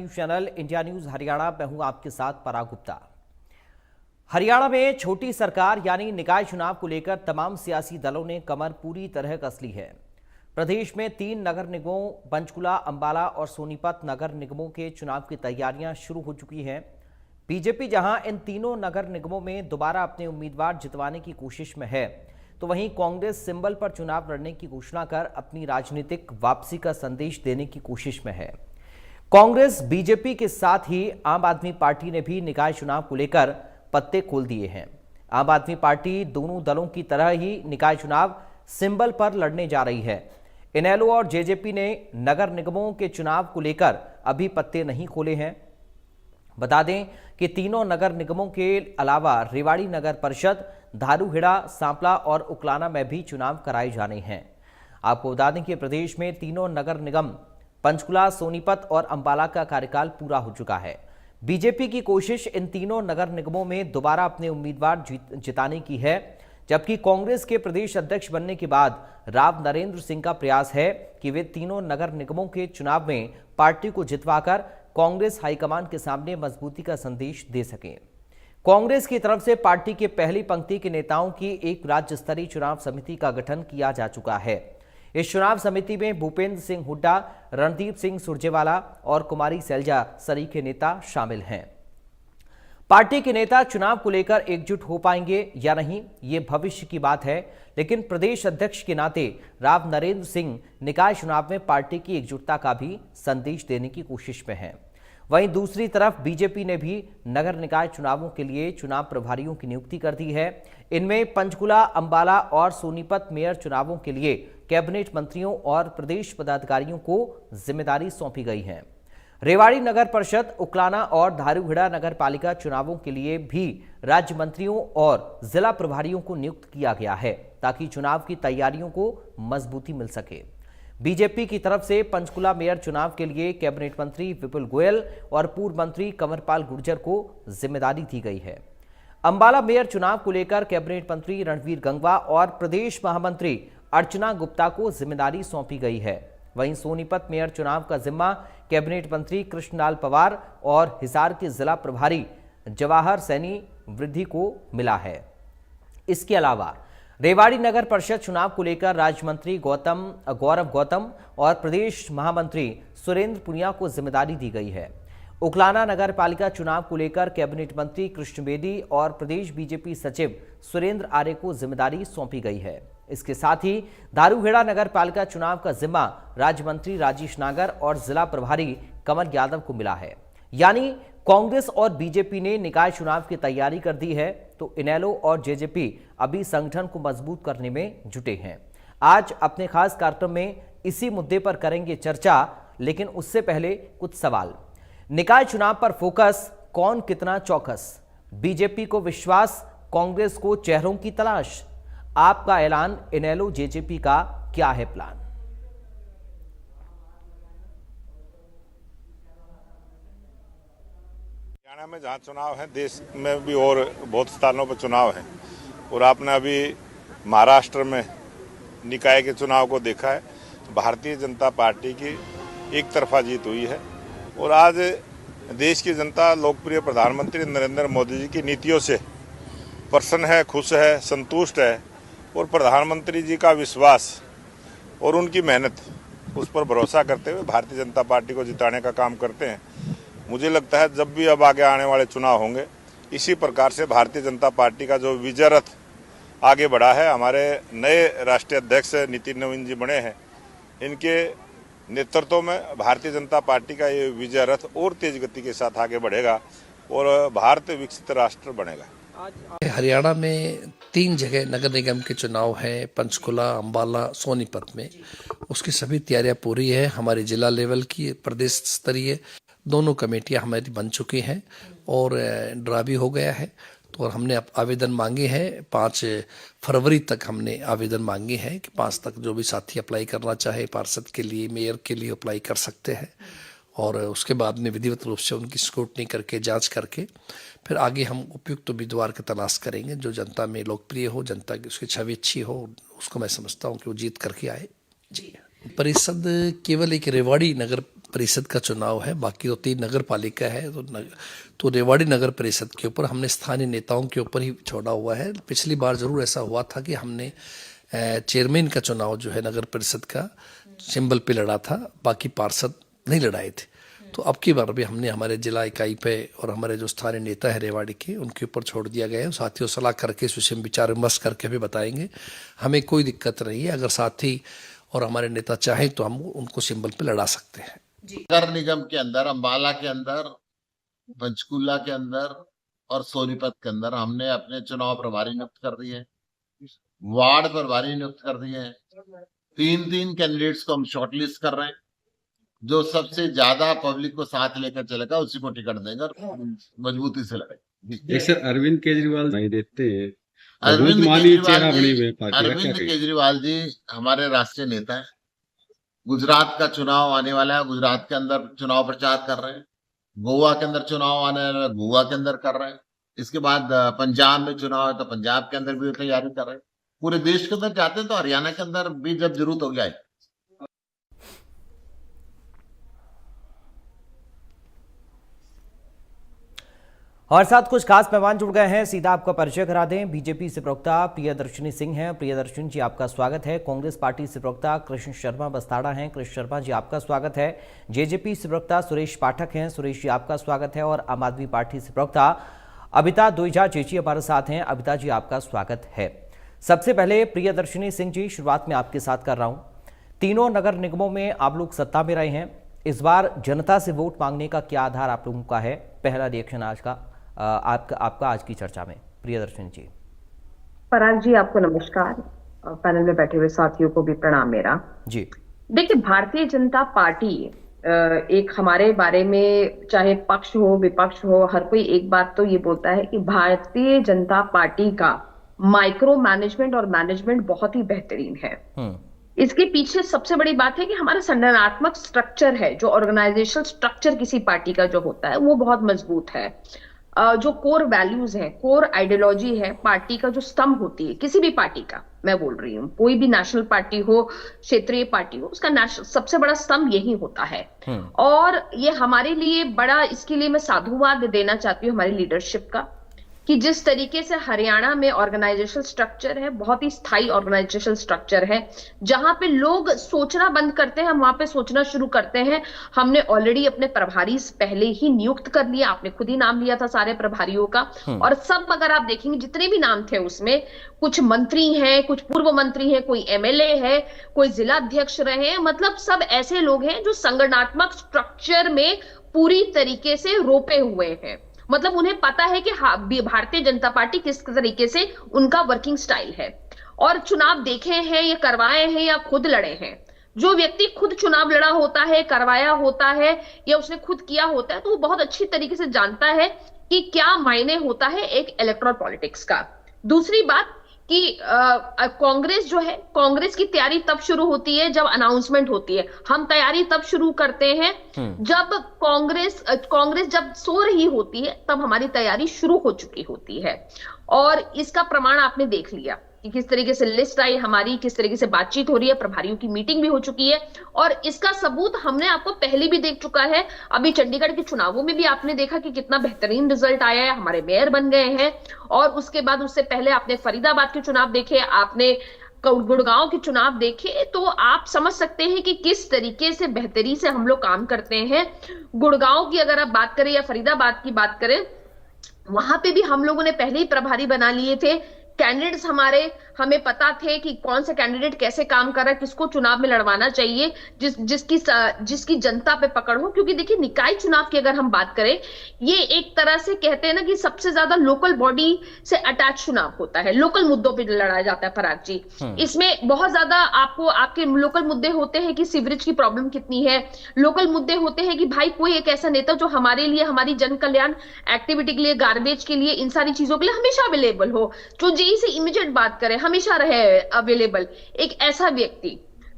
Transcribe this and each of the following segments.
News channel India news Haryana. मैं हूं आपके साथ पराग गुप्ता। हरियाणा में छोटी सरकार यानी निकाय चुनाव को लेकर तमाम सियासी दलों ने कमर पूरी तरह कस ली है। प्रदेश में 3 नगर निगमों पंचकुला, अंबाला और सोनीपत नगर निगमों के चुनाव की तैयारियां शुरू हो चुकी हैं। बीजेपी जहां इन तीनों नगर निगमों में दोबारा अपने उम्मीदवार जितवाने की कोशिश में है, तो वहीं कांग्रेस सिंबल पर चुनाव लड़ने की घोषणा कर अपनी राजनीतिक वापसी का संदेश देने की कोशिश में है। कांग्रेस बीजेपी के साथ ही आम आदमी पार्टी ने भी निकाय चुनाव को लेकर पत्ते खोल दिए हैं। आम आदमी पार्टी दोनों दलों की तरह ही निकाय चुनाव सिंबल पर लड़ने जा रही है। इनेलो और जेजेपी ने नगर निगमों के चुनाव को लेकर अभी पत्ते नहीं खोले हैं। बता दें कि तीनों नगर निगमों के अलावा रेवाड़ी नगर परिषद, धारूहेड़ा, सांपला और उकलाना में भी चुनाव कराए जाने हैं। आपको बता दें कि प्रदेश में तीनों नगर निगम पंचकुला, सोनीपत और अंबाला का कार्यकाल पूरा हो चुका है। बीजेपी की कोशिश इन तीनों नगर निगमों में दोबारा अपने उम्मीदवार जिताने की है, जबकि कांग्रेस के प्रदेश अध्यक्ष बनने के बाद राव नरेंद्र सिंह का प्रयास है कि वे तीनों नगर निगमों के चुनाव में पार्टी को जितवाकर कांग्रेस हाईकमान के सामने मजबूती का संदेश दे सकें। कांग्रेस की तरफ से पार्टी के पहली पंक्ति के नेताओं की एक राज्य स्तरीय चुनाव समिति का गठन किया जा चुका है। इस चुनाव समिति में भूपेंद्र सिंह हुड्डा, रणदीप सिंह सुरजेवाला और कुमारी सैलजा सरीखे नेता शामिल हैं। पार्टी के नेता चुनाव को लेकर एकजुट हो पाएंगे या नहीं, ये भविष्य की बात है, लेकिन प्रदेश अध्यक्ष के नाते राव नरेंद्र सिंह निकाय चुनाव में पार्टी की एकजुटता का भी संदेश देने की कोशिश में हैं। वहीं दूसरी तरफ बीजेपी ने भी नगर निकाय चुनावों के लिए चुनाव प्रभारियों की नियुक्ति कर दी है। इनमें पंचकुला, अंबाला और सोनीपत मेयर चुनावों के लिए कैबिनेट मंत्रियों और प्रदेश पदाधिकारियों को जिम्मेदारी सौंपी गई है। रेवाड़ी नगर परिषद, उकलाना और धारूहेड़ा नगर पालिका चुनावों के लिए भी राज्य मंत्रियों और जिला प्रभारियों को नियुक्त किया गया है, ताकि चुनाव की तैयारियों को मजबूती मिल सके। बीजेपी की तरफ से पंचकुला मेयर चुनाव के लिए कैबिनेट मंत्री विपुल गोयल और पूर्व मंत्री कंवरपाल गुर्जर को जिम्मेदारी दी गई है। अंबाला मेयर चुनाव को लेकर कैबिनेट मंत्री रणवीर गंगवा और प्रदेश महामंत्री अर्चना गुप्ता को जिम्मेदारी सौंपी गई है। वहीं सोनीपत मेयर चुनाव का जिम्मा कैबिनेट मंत्री कृष्णलाल पवार और हिसार के जिला प्रभारी जवाहर सैनी वृद्धि को मिला है। इसके अलावा रेवाड़ी नगर परिषद चुनाव को लेकर राज्य मंत्री गौरव गौतम और प्रदेश महामंत्री सुरेंद्र पुनिया को जिम्मेदारी दी गई है। उकलाना नगर पालिका चुनाव को लेकर कैबिनेट मंत्री कृष्ण बेदी और प्रदेश बीजेपी सचिव सुरेंद्र आर्य को जिम्मेदारी सौंपी गई है। इसके साथ ही धारूहेड़ा नगर पालिका चुनाव का जिम्मा राज्य मंत्री राजेश नागर और जिला प्रभारी कमल यादव को मिला है। यानी कांग्रेस और बीजेपी ने निकाय चुनाव की तैयारी कर दी है, तो इनेलो और जेजेपी अभी संगठन को मजबूत करने में जुटे हैं। आज अपने खास कार्यक्रम में इसी मुद्दे पर करेंगे चर्चा, लेकिन उससे पहले कुछ सवाल। निकाय चुनाव पर फोकस, कौन कितना चौकस? बीजेपी को विश्वास, कांग्रेस को चेहरों की तलाश। आपका ऐलान, इनेलो जेजेपी का क्या है प्लान? हरियाणा में जहाँ चुनाव है, देश में भी और बहुत स्थानों पर चुनाव है, और आपने अभी महाराष्ट्र में निकाय के चुनाव को देखा है। भारतीय जनता पार्टी की एक तरफा जीत हुई है, और आज देश की जनता लोकप्रिय प्रधानमंत्री नरेंद्र मोदी जी की नीतियों से प्रसन्न है, खुश है, संतुष्ट है, और प्रधानमंत्री जी का विश्वास और उनकी मेहनत, उस पर भरोसा करते हुए भारतीय जनता पार्टी को जिताने का काम करते हैं। मुझे लगता है जब भी अब आगे आने वाले चुनाव होंगे, इसी प्रकार से भारतीय जनता पार्टी का जो विजय रथ आगे बढ़ा है, हमारे नए राष्ट्रीय अध्यक्ष नितिन नवीन जी बने हैं, इनके नेतृत्व में भारतीय जनता पार्टी का ये विजय रथ और तेज गति के साथ आगे बढ़ेगा और भारत विकसित राष्ट्र बनेगा। हरियाणा में 3 जगह नगर निगम के चुनाव हैं, पंचकुला, अंबाला, सोनीपत में। उसकी सभी तैयारियां पूरी है। हमारी जिला लेवल की, प्रदेश स्तरीय दोनों कमेटियां हमारी बन चुकी हैं और ड्रा भी हो गया है। तो और हमने आवेदन मांगे हैं, 5 फरवरी तक हमने आवेदन मांगे हैं कि 5 तक जो भी साथी अप्लाई करना चाहे, पार्षद के लिए, मेयर के लिए अप्लाई कर सकते हैं। और उसके बाद में विधिवत रूप से उनकी स्क्रूटनी करके, जांच करके फिर आगे हम उपयुक्त उम्मीदवार की तलाश करेंगे जो जनता में लोकप्रिय हो, जनता की उसकी छवि अच्छी हो। उसको मैं समझता हूँ कि वो जीत करके आए। जी, परिषद केवल एक रेवाड़ी नगर परिषद का चुनाव है, बाकी तो 3 नगर पालिका है। तो रेवाड़ी नगर परिषद के ऊपर हमने स्थानीय नेताओं के ऊपर ही छोड़ा हुआ है। पिछली बार जरूर ऐसा हुआ था कि हमने चेयरमैन का चुनाव जो है नगर परिषद का सिंबल पे लड़ा था, बाकी पार्षद नहीं लड़ाए थे। तो अब की बार भी हमने हमारे जिला इकाई पे और हमारे जो स्थानीय नेता है रेवाड़ी के, उनके ऊपर छोड़ दिया गया है। साथियों सलाह करके इस विषय में विचार विमर्श करके भी बताएंगे। हमें कोई दिक्कत नहीं है, अगर साथी और हमारे नेता चाहें तो हम उनको सिंबल पे लड़ा सकते हैं। नगर निगम के अंदर, अम्बाला के अंदर, पंचकुला के अंदर और सोनीपत के अंदर हमने अपने चुनाव प्रभारी नियुक्त कर दिए, वार्ड प्रभारी नियुक्त कर दिए हैं। 3 कैंडिडेट्स को हम शॉर्टलिस्ट कर रहे हैं। जो सबसे ज्यादा पब्लिक को साथ लेकर चलेगा उसी को टिकट देंगे और मजबूती से लड़ेंगे। सर, अरविंद केजरीवाल नहीं देते, अरविंद केजरीवाल केजरीवाल जी हमारे राष्ट्रीय नेता हैं। गुजरात का चुनाव आने वाला है, गुजरात के अंदर चुनाव प्रचार कर रहे हैं। गोवा के अंदर चुनाव आने वाला है, गोवा के अंदर कर रहे हैं। इसके बाद पंजाब में चुनाव है तो पंजाब के अंदर भी तैयारी कर रहे हैं। पूरे देश के अंदर जाते हैं तो हरियाणा के अंदर भी जब जरूरत हो जाए। और साथ कुछ खास मेहमान जुड़ गए हैं, सीधा आपका परिचय करा दें। बीजेपी से प्रवक्ता प्रियदर्शनी सिंह हैं। प्रियदर्शनी जी आपका स्वागत है। कांग्रेस पार्टी से प्रवक्ता कृष्ण शर्मा बस्ताड़ा हैं। कृष्ण शर्मा जी आपका स्वागत है। जेजेपी से प्रवक्ता सुरेश पाठक हैं। सुरेश जी आपका स्वागत है। और आम आदमी पार्टी से प्रवक्ता अबिता दुईजा चेची हमारे साथ हैं। अबिता जी आपका स्वागत है। सबसे पहले प्रियदर्शनी सिंह जी, शुरुआत में आपके साथ कर रहा हूँ। तीनों नगर निगमों में आप लोग सत्ता में रहे हैं। इस बार जनता से वोट मांगने का क्या आधार आप लोगों का है? पहला रिएक्शन आज का आपका आज की चर्चा में, प्रियदर्शनी जी। पराग जी आपको नमस्कार, पैनल में बैठे हुए साथियों को भी प्रणाम मेरा जी। देखिए, भारतीय जनता पार्टी एक हमारे बारे में, चाहे पक्ष हो विपक्ष हो, हर कोई एक बात तो ये बोलता है कि भारतीय जनता पार्टी का माइक्रो मैनेजमेंट और मैनेजमेंट बहुत ही बेहतरीन है। इसके पीछे सबसे बड़ी बात है कि हमारा संगठनात्मक स्ट्रक्चर है, जो ऑर्गेनाइजेशनल स्ट्रक्चर किसी पार्टी का जो होता है वो बहुत मजबूत है। जो कोर वैल्यूज है, कोर आइडियोलॉजी है, पार्टी का जो स्तंभ होती है किसी भी पार्टी का, मैं बोल रही हूँ कोई भी नेशनल पार्टी हो, क्षेत्रीय पार्टी हो, उसका सबसे बड़ा स्तंभ यही होता है। और ये हमारे लिए बड़ा, इसके लिए मैं साधुवाद देना चाहती हूँ हमारी लीडरशिप का, कि जिस तरीके से हरियाणा में ऑर्गेनाइजेशनल स्ट्रक्चर है, बहुत ही स्थायी ऑर्गेनाइजेशनल स्ट्रक्चर है, जहां पे लोग सोचना बंद करते हैं, हम वहां पे सोचना शुरू करते हैं। हमने ऑलरेडी अपने प्रभारी पहले ही नियुक्त कर लिया, आपने खुद ही नाम लिया था सारे प्रभारियों का। और सब अगर आप देखेंगे जितने भी नाम थे उसमें कुछ मंत्री हैं, कुछ पूर्व मंत्री हैं, कोई एमएलए है, कोई जिला अध्यक्ष रहे, मतलब सब ऐसे लोग हैं जो संगठनात्मक स्ट्रक्चर में पूरी तरीके से रोपे हुए हैं। मतलब उन्हें पता है कि भारतीय जनता पार्टी किस तरीके से उनका वर्किंग स्टाइल है। और चुनाव देखे हैं या करवाए हैं या खुद लड़े हैं, जो व्यक्ति खुद चुनाव लड़ा होता है, करवाया होता है या उसने खुद किया होता है, तो वो बहुत अच्छी तरीके से जानता है कि क्या मायने होता है एक इलेक्टोरल पॉलिटिक्स का। दूसरी बात कि कांग्रेस जो है, कांग्रेस की तैयारी तब शुरू होती है जब अनाउंसमेंट होती है। हम तैयारी तब शुरू करते हैं जब कांग्रेस जब सो रही होती है, तब हमारी तैयारी शुरू हो चुकी होती है। और इसका प्रमाण आपने देख लिया कि किस तरीके से लिस्ट आई हमारी, किस तरीके से बातचीत हो रही है, प्रभारियों की मीटिंग भी हो चुकी है। और इसका सबूत हमने आपको पहले भी देख चुका है। अभी चंडीगढ़ के चुनावों में भी आपने देखा कि कितना बेहतरीन रिजल्ट आया है, हमारे मेयर बन गए हैं। और उसके बाद, उससे पहले आपने फरीदाबाद के चुनाव देखे, आपने गुड़गांव के चुनाव देखे, तो आप समझ सकते हैं कि किस तरीके से बेहतरी से हम लोग काम करते हैं। गुड़गांव की अगर आप बात करें या फरीदाबाद की बात करें, वहां पे भी हम लोगों ने पहले ही प्रभारी बना लिए थे। कैंडिडेट्स हमारे, हमें पता थे कि कौन सा कैंडिडेट कैसे काम कर रहा है, किसको चुनाव में लड़वाना चाहिए, जिसकी जनता पे पकड़ हो। क्योंकि देखिए, निकाय चुनाव की अगर हम बात करें, ये एक तरह से कहते हैं ना कि सबसे ज्यादा लोकल बॉडी से अटैच चुनाव होता है, लोकल मुद्दों पे लड़ाया जाता है। पराग जी, इसमें बहुत ज्यादा आपको आपके लोकल मुद्दे होते हैं कि सीवरेज की प्रॉब्लम कितनी है, लोकल मुद्दे होते हैं कि भाई कोई एक ऐसा नेता जो हमारे लिए, हमारी जन कल्याण एक्टिविटी के लिए, गार्बेज के लिए, इन सारी चीजों के लिए हमेशा अवेलेबल हो, जो जेई से इमीडिएट बात करें, हमेशा रहे अवेलेबल, एक ऐसा व्यक्ति।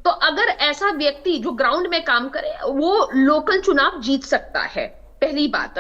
तो अगर ऐसा व्यक्ति जो ग्राउंड में काम करे, वो लोकल चुनाव जीत सकता है। पहली बात।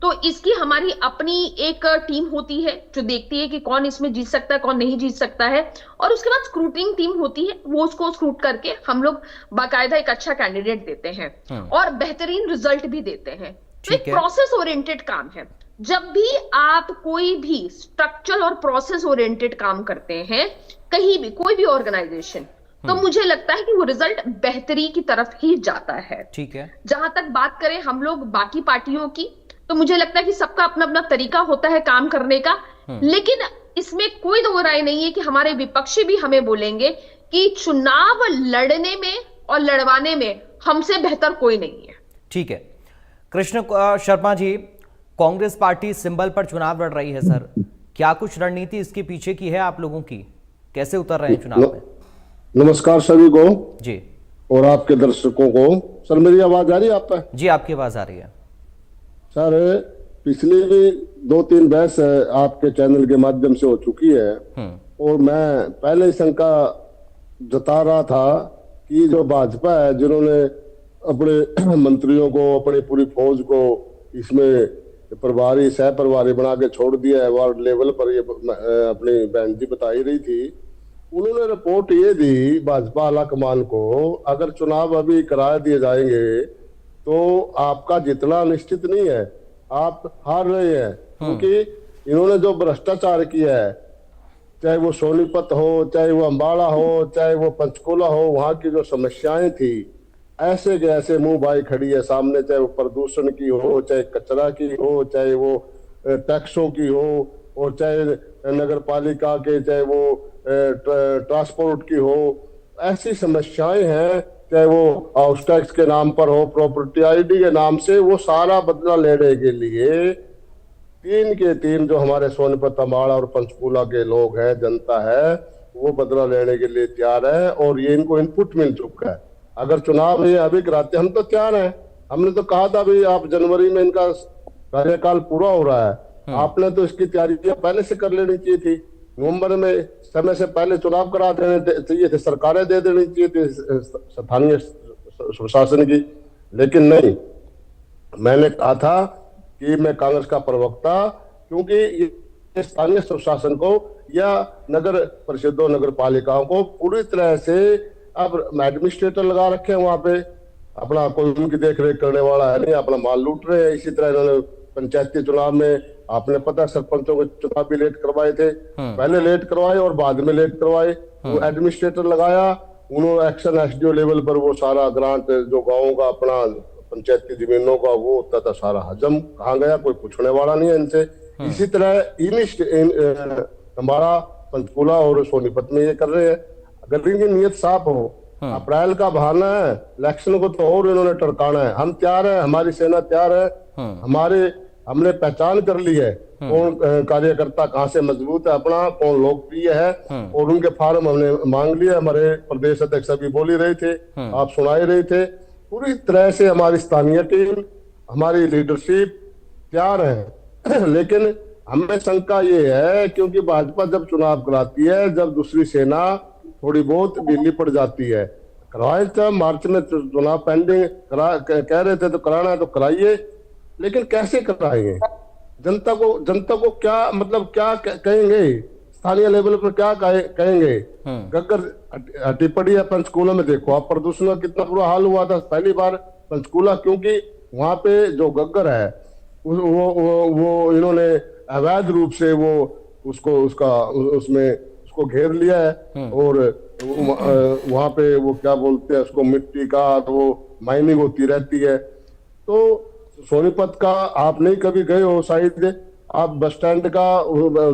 तो इसकी हमारी अपनी एक टीम होती है जो देखती है कि कौन इसमें जीत सकता है, कौन नहीं जीत सकता है, और उसके बाद स्क्रूटनिंग टीम होती है, वो उसको स्क्रूट करके हम लोग बाकायदा एक अच्छा कैंडिडेट देते हैं और बेहतरीन रिजल्ट भी देते हैं। तो एक प्रोसेस ओरिएंटेड काम है। जब भी आप कोई भी स्ट्रक्चरल और प्रोसेस ओरिएंटेड काम करते हैं कहीं भी, कोई भी ऑर्गेनाइजेशन, तो मुझे लगता है कि वो रिजल्ट बेहतरी की तरफ ही जाता है। ठीक है। जहां तक बात करें हम लोग बाकी पार्टियों की, तो मुझे लगता है कि सबका अपना अपना तरीका होता है काम करने का, लेकिन इसमें कोई दो राय नहीं है कि हमारे विपक्षी भी हमें बोलेंगे कि चुनाव लड़ने में और लड़वाने में हमसे बेहतर कोई नहीं है। ठीक है। कृष्ण शर्मा जी, कांग्रेस पार्टी सिंबल पर चुनाव लड़ रही है सर, क्या कुछ रणनीति इसके पीछे की है आप लोगों की? कैसे उतर रहे हैं चुनाव में? नमस्कार सभी को जी, और आपके दर्शकों को। सर मेरी आवाज आ रही है आप पे? जी आपकी आवाज आ रही है सर। पिछली भी 2-3 बहस आपके चैनल के माध्यम से हो चुकी है और मैं पहले ही शंका जता रहा था कि जो भाजपा है, जिन्होंने अपने मंत्रियों को, अपनी पूरी फौज को इसमें प्रभारी सह प्रभारी बना के छोड़ दिया है वार्ड लेवल पर, ये अपनी बहन जी बता ही रही थी। उन्होंने रिपोर्ट ये दी भाजपा आला कमान को, अगर चुनाव अभी करा दिए जाएंगे तो आपका जितना निश्चित नहीं है, आप हार रहे हैं। क्योंकि इन्होंने जो भ्रष्टाचार किया है, चाहे वो सोनीपत हो, चाहे वो अम्बाड़ा हो, चाहे वो पंचकुला हो, वहां की जो समस्याएं थी ऐसे के ऐसे मुंह भाई खड़ी है सामने, चाहे वो प्रदूषण की हो, चाहे कचरा की हो, चाहे वो टैक्सों की हो, और चाहे नगर पालिका के, चाहे वो ट्रांसपोर्ट की हो, ऐसी समस्याएं हैं, चाहे वो हाउस टैक्स के नाम पर हो, प्रॉपर्टी आईडी के नाम से, वो सारा बदला लेने के लिए 3 के 3 जो हमारे सोनीपत, अम्बाड़ा और पंचकूला के लोग हैं, जनता है, वो बदला लेने के लिए तैयार है और ये इनको इनपुट मिल चुका है। अगर चुनाव ये अभी कराते हम तो तैयार हैं। हमने तो कहा था भाई आप जनवरी में, इनका कार्यकाल पूरा हो रहा है, आपने तो इसकी तैयारियां पहले से कर लेनी चाहिए थी। नवंबर में समय से पहले चुनाव करा देने चाहिए थे, सरकारें दे देनी चाहिए थी स्थानीय प्रशासन की, लेकिन नहीं। मैंने कहा था कि मैं कांग्रेस का प्रवक्ता, क्योंकि ये स्थानीय प्रशासन को या नगर परिषदों, नगर पालिकाओं को पूरी तरह से अब एडमिनिस्ट्रेटर लगा रखे हैं वहां पे, अपना कोई उनकी देख रेख करने वाला है नहीं, अपना माल लूट रहे हैं। इसी तरह इन्होंने पंचायती चुनाव में, आपने पता, सरपंचों के चुनाव भी लेट करवाए थे, पहले लेट करवाए और बाद में लेट करवाए। वो एडमिनिस्ट्रेटर लगाया, उन्होंने एक्शन एसडीओ लेवल पर वो सारा ग्रांट जो गाँव का अपना पंचायती जमीनों का वो होता था सारा हजम कहाँ गया, कोई पूछने वाला नहीं है इनसे। इसी तरह हमारा पंचकूला और सोनीपत में ये कर रहे हैं। अगर इनकी नीयत साफ हो, अप्रैल का बहाना है, इलेक्शन को तो और इन्होंने टरकाना है। हम तैयार है, हमारी सेना तैयार है, हमने पहचान कर ली है कौन कार्यकर्ता कहाँ से मजबूत है अपना, कौन लोकप्रिय है, और उनके फार्म हमने मांग लिए। हमारे प्रदेश अध्यक्ष अभी बोल ही रहे थे, आप सुनाई रहे थे। पूरी तरह से हमारी स्थानीय टीम, हमारी लीडरशिप तैयार है। लेकिन हमें शंका ये है, क्योंकि भाजपा जब चुनाव कराती है, जब दूसरी सेना थोड़ी बहुत ढीली पड़ जाती है, करवाए थे मार्च में चुनाव पेंडिंग कह रहे थे, तो कराना है तो कराइए, लेकिन कैसे कराएंगे? जनता को क्या मतलब क्या कहेंगे? स्थानीय लेवल पर क्या कहेंगे? गग्गर हटी पड़ी है पंचकूला में, देखो आप प्रदूषण का कितना बुरा हाल हुआ था पहली बार पंचकूला, क्योंकि वहां पे जो गग्गर है वो इन्होंने अवैध रूप से वो उसको घेर लिया है, और वहां पे वो क्या बोलते हैं उसको, मिट्टी का तो वो माइनिंग होती रहती है। तो सोनीपत का आप नहीं कभी गए हो शायद, आप बस स्टैंड का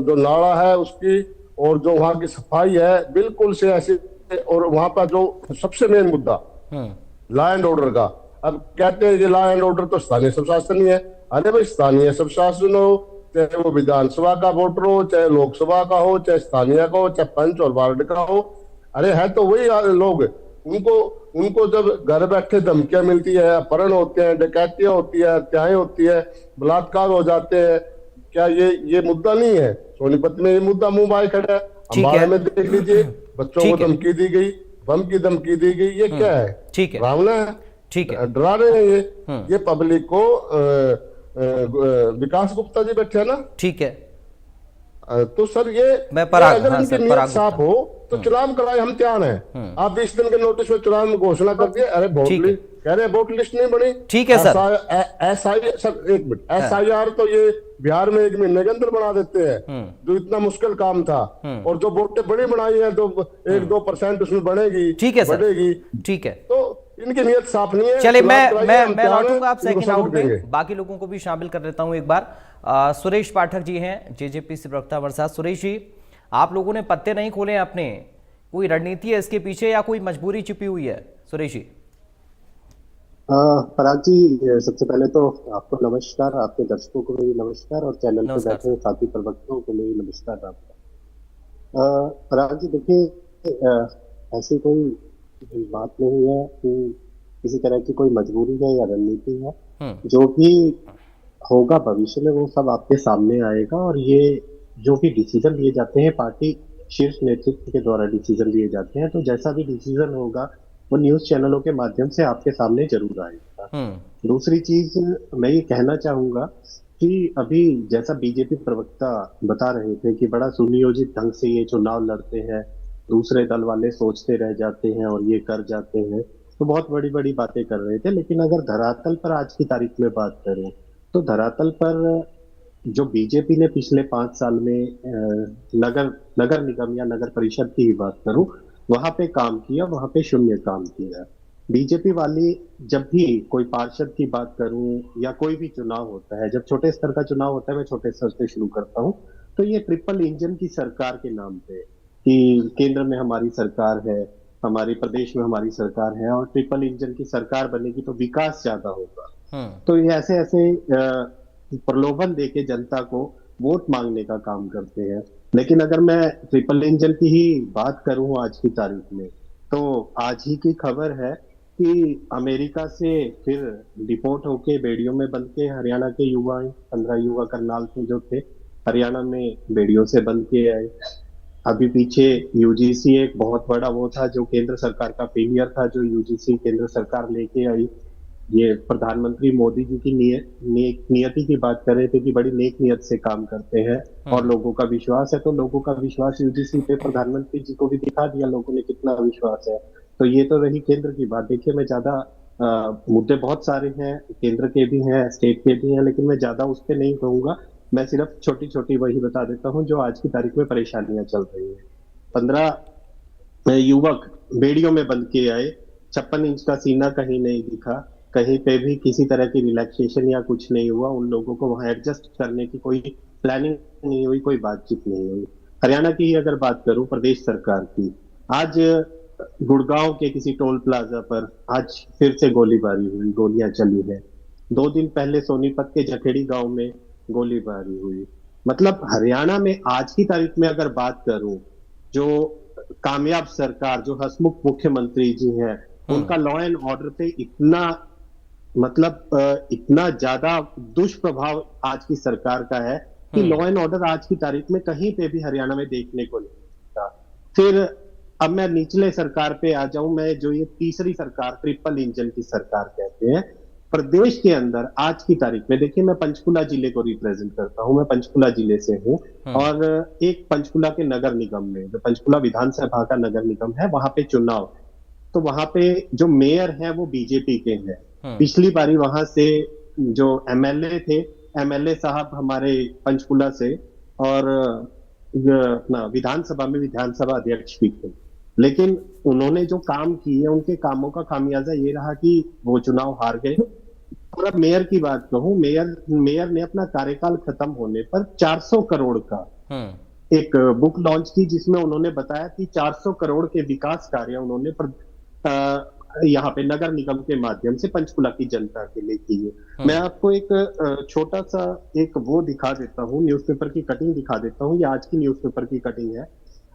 जो नाला है उसकी और जो वहां की सफाई है बिल्कुल से ऐसे, और वहां पर जो सबसे मेन मुद्दा लॉ एंड ऑर्डर का, अब कहते हैं कि लॉ एंड ऑर्डर तो स्थानीय स्वशासन ही है। अरे भाई स्थानीय स्वशासन हो, चाहे वो विधानसभा का वोटर हो, चाहे लोकसभा का हो, चाहे स्थानीय का हो, चाहे पंच और वार्ड का हो, अरे है तो वही लोग। उनको जब घर बैठे धमकियां मिलती है, अपहरण होते हैं, डकैतियां होती है, हत्याएं होती है, बलात्कार हो जाते हैं, क्या ये मुद्दा नहीं है? सोनीपत में ये मुद्दा मुंह भाई खड़ा है। अम्बाड़ा में देख लीजिए, बच्चों को धमकी दी गई, बम की धमकी दी गई, ये क्या है? ठीक है, रावण है, ठीक है, डरा रहे हैं ये पब्लिक को विकास गुप्ता जी बैठे हैं ना, ठीक है, तो सर ये मैं पराग, अगर हाँ इनकी सर, नीयत पराग साफ गुप्ता। हो तो चुनाव कराए, हम तैयार हैं। आप 20 दिन के नोटिस में चुनाव में घोषणा कर दिए, अरे वोट ठीक है। लिस्ट कह रहे वोट लिस्ट नहीं बनी। ठीक है सर। सर एक मिनट, SIR तो ये बिहार में 1 महीने के अंदर बना देते हैं, जो इतना मुश्किल काम था। और जो वोटें बड़ी बनाई है तो 1-2% उसमें बढ़ेगी, ठीक है सर, बढ़ेगी। ठीक है। तो इनकी नीयत साफ नहीं है। चलिए, चुनाव कराइए, हम मैं तैयार हैं, लौटूंगा आप इनको सेकंड सबक राउंड में, देंगे। बाकी लोगों को भी शामिल कर लेता हूं एक बार। सुरेश पाठक जी हैं JJP से प्रवक्ता हमारे साथ। सुरेश जी, आप लोगों ने पत्ते नहीं खोले हैं अपने, कोई रणनीति है इसके पीछे या कोई मजबूरी छिपी हुई है? सुरेश जी। पराग जी, सबसे पहले तो आपको नमस्कार, आपके दर्शकों को मेरी नमस्कार, और चैनल पे बैठे साथी प्रवक्ताओं को मेरी नमस्कार आपका। पराग जी देखिए, ऐसी कोई बात नहीं है कि किसी तरह की कोई मजबूरी है या रणनीति है। जो भी होगा भविष्य में वो सब आपके सामने आएगा, और ये जो भी डिसीजन लिए जाते हैं पार्टी शीर्ष नेतृत्व के द्वारा डिसीजन लिए जाते हैं, तो जैसा भी डिसीजन होगा वो न्यूज चैनलों के माध्यम से आपके सामने जरूर आएगा। दूसरी चीज मैं ये कहना चाहूंगा कि अभी जैसा बीजेपी प्रवक्ता बता रहे थे कि बड़ा सुनियोजित ढंग से ये चुनाव लड़ते हैं, दूसरे दल वाले सोचते रह जाते हैं और ये कर जाते हैं, तो बहुत बड़ी बड़ी बातें कर रहे थे। लेकिन अगर धरातल पर आज की तारीख में बात करें तो धरातल पर जो बीजेपी ने पिछले 5 साल में नगर निगम या नगर परिषद की ही बात करूं, वहां पे काम किया, वहां पे शून्य काम किया। बीजेपी वाली जब भी कोई पार्षद की बात करूं या कोई भी चुनाव होता है, जब छोटे स्तर का चुनाव होता है, मैं छोटे स्तर से शुरू करता हूं, तो ये ट्रिपल इंजन की सरकार के नाम पे कि केंद्र में हमारी सरकार है, हमारे प्रदेश में हमारी सरकार है, और ट्रिपल इंजन की सरकार बनेगी तो विकास ज्यादा होगा। तो ये ऐसे ऐसे प्रलोभन देके जनता को वोट मांगने का काम करते हैं। लेकिन अगर मैं ट्रिपल इंजन की ही बात करूं आज की तारीख में, तो आज ही की खबर है कि अमेरिका से फिर डिपोर्ट होके बेड़ियों में बंद के हरियाणा के युवा 15 युवा करनाल थे जो थे, हरियाणा में बेड़ियों से बंद के आए। अभी पीछे UGC एक बहुत बड़ा वो था जो केंद्र सरकार का फेलियर था, जो UGC केंद्र सरकार लेके आई। ये प्रधानमंत्री मोदी जी की नियति की बात कर रहे थे कि बड़ी नेक नियत से काम करते हैं और लोगों का विश्वास है, तो लोगों का विश्वास UGC पे प्रधानमंत्री जी को भी दिखा दिया लोगों ने कितना विश्वास है। तो ये तो रही केंद्र की बात। देखिए, मैं ज्यादा मुद्दे बहुत सारे हैं, केंद्र के भी हैं, स्टेट के भी हैं, लेकिन मैं ज्यादा उस पर नहीं कहूंगा। मैं सिर्फ छोटी छोटी वही बता देता हूँ जो आज की तारीख में परेशानियां चल रही है। 15 युवक बेड़ियों में बंद के आए, 56 इंच का सीना कहीं नहीं दिखा, कहीं पे भी किसी तरह की रिलैक्सेशन या कुछ नहीं हुआ, उन लोगों को वहां एडजस्ट करने की कोई प्लानिंग नहीं हुई, कोई बातचीत नहीं हुई। हरियाणा की ही अगर बात करूं, प्रदेश सरकार की, आज गुड़गांव के किसी टोल प्लाजा पर आज फिर से गोलीबारी हुई, गोलियां चली है। 2 दिन पहले सोनीपत के जखेड़ी गांव में गोलीबारी हुई। मतलब हरियाणा में आज की तारीख में अगर बात करूं, जो कामयाब सरकार, जो हसमुख मुख्यमंत्री जी हैं, उनका लॉ एंड ऑर्डर पे इतना ज्यादा दुष्प्रभाव आज की सरकार का है कि लॉ एंड ऑर्डर आज की तारीख में कहीं पे भी हरियाणा में देखने को नहीं मिलता। फिर अब मैं निचले सरकार पे आ जाऊं, मैं जो ये तीसरी सरकार ट्रिपल इंजन की सरकार कहते हैं, प्रदेश के अंदर आज की तारीख में, देखिए मैं पंचकुला जिले को रिप्रेजेंट करता हूं, मैं पंचकुला जिले से हूं, और एक पंचकुला के नगर निगम में, जो पंचकुला विधानसभा का नगर निगम है, वहां पे चुनाव है। तो वहां पे जो मेयर है वो बीजेपी के हैं। पिछली बारी वहां से जो MLA थे, MLA साहब हमारे पंचकुला से, और अपना विधानसभा में विधानसभा अध्यक्ष भी थे। लेकिन उन्होंने जो काम किए, उनके कामों का खामियाजा ये रहा कि वो चुनाव हार गए। और अब मेयर की बात कहूं, मेयर ने अपना कार्यकाल खत्म होने पर 400 करोड़ का एक बुक लॉन्च की, जिसमें उन्होंने बताया कि 400 करोड़ के विकास कार्य उन्होंने यहाँ पे नगर निगम के माध्यम से पंचकुला की जनता के लिए किए। मैं आपको एक छोटा सा एक वो दिखा देता हूँ, न्यूज़पेपर की कटिंग दिखा देता हूँ। ये आज की न्यूज़पेपर की कटिंग है,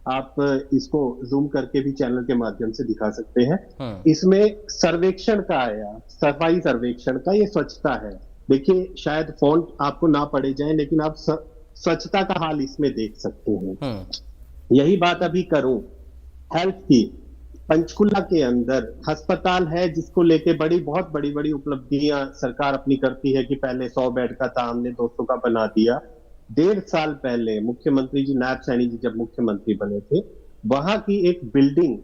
आप इसको जूम करके भी चैनल के माध्यम से दिखा सकते हैं। इसमें सर्वेक्षण का आया, सफाई सर्वेक्षण का, ये स्वच्छता है। देखिए, शायद फॉन्ट आपको ना पढ़े जाए, लेकिन आप स्वच्छता का हाल इसमें देख सकते हैं। यही बात अभी करूं हेल्थ की, पंचकुला के अंदर अस्पताल है जिसको लेके बहुत बड़ी उपलब्धियां सरकार अपनी करती है कि पहले 100 बेड का था, हमने 200 का बना दिया। 1.5 साल पहले मुख्यमंत्री जी नायब सैनी जी जब मुख्यमंत्री बने थे, वहां की एक बिल्डिंग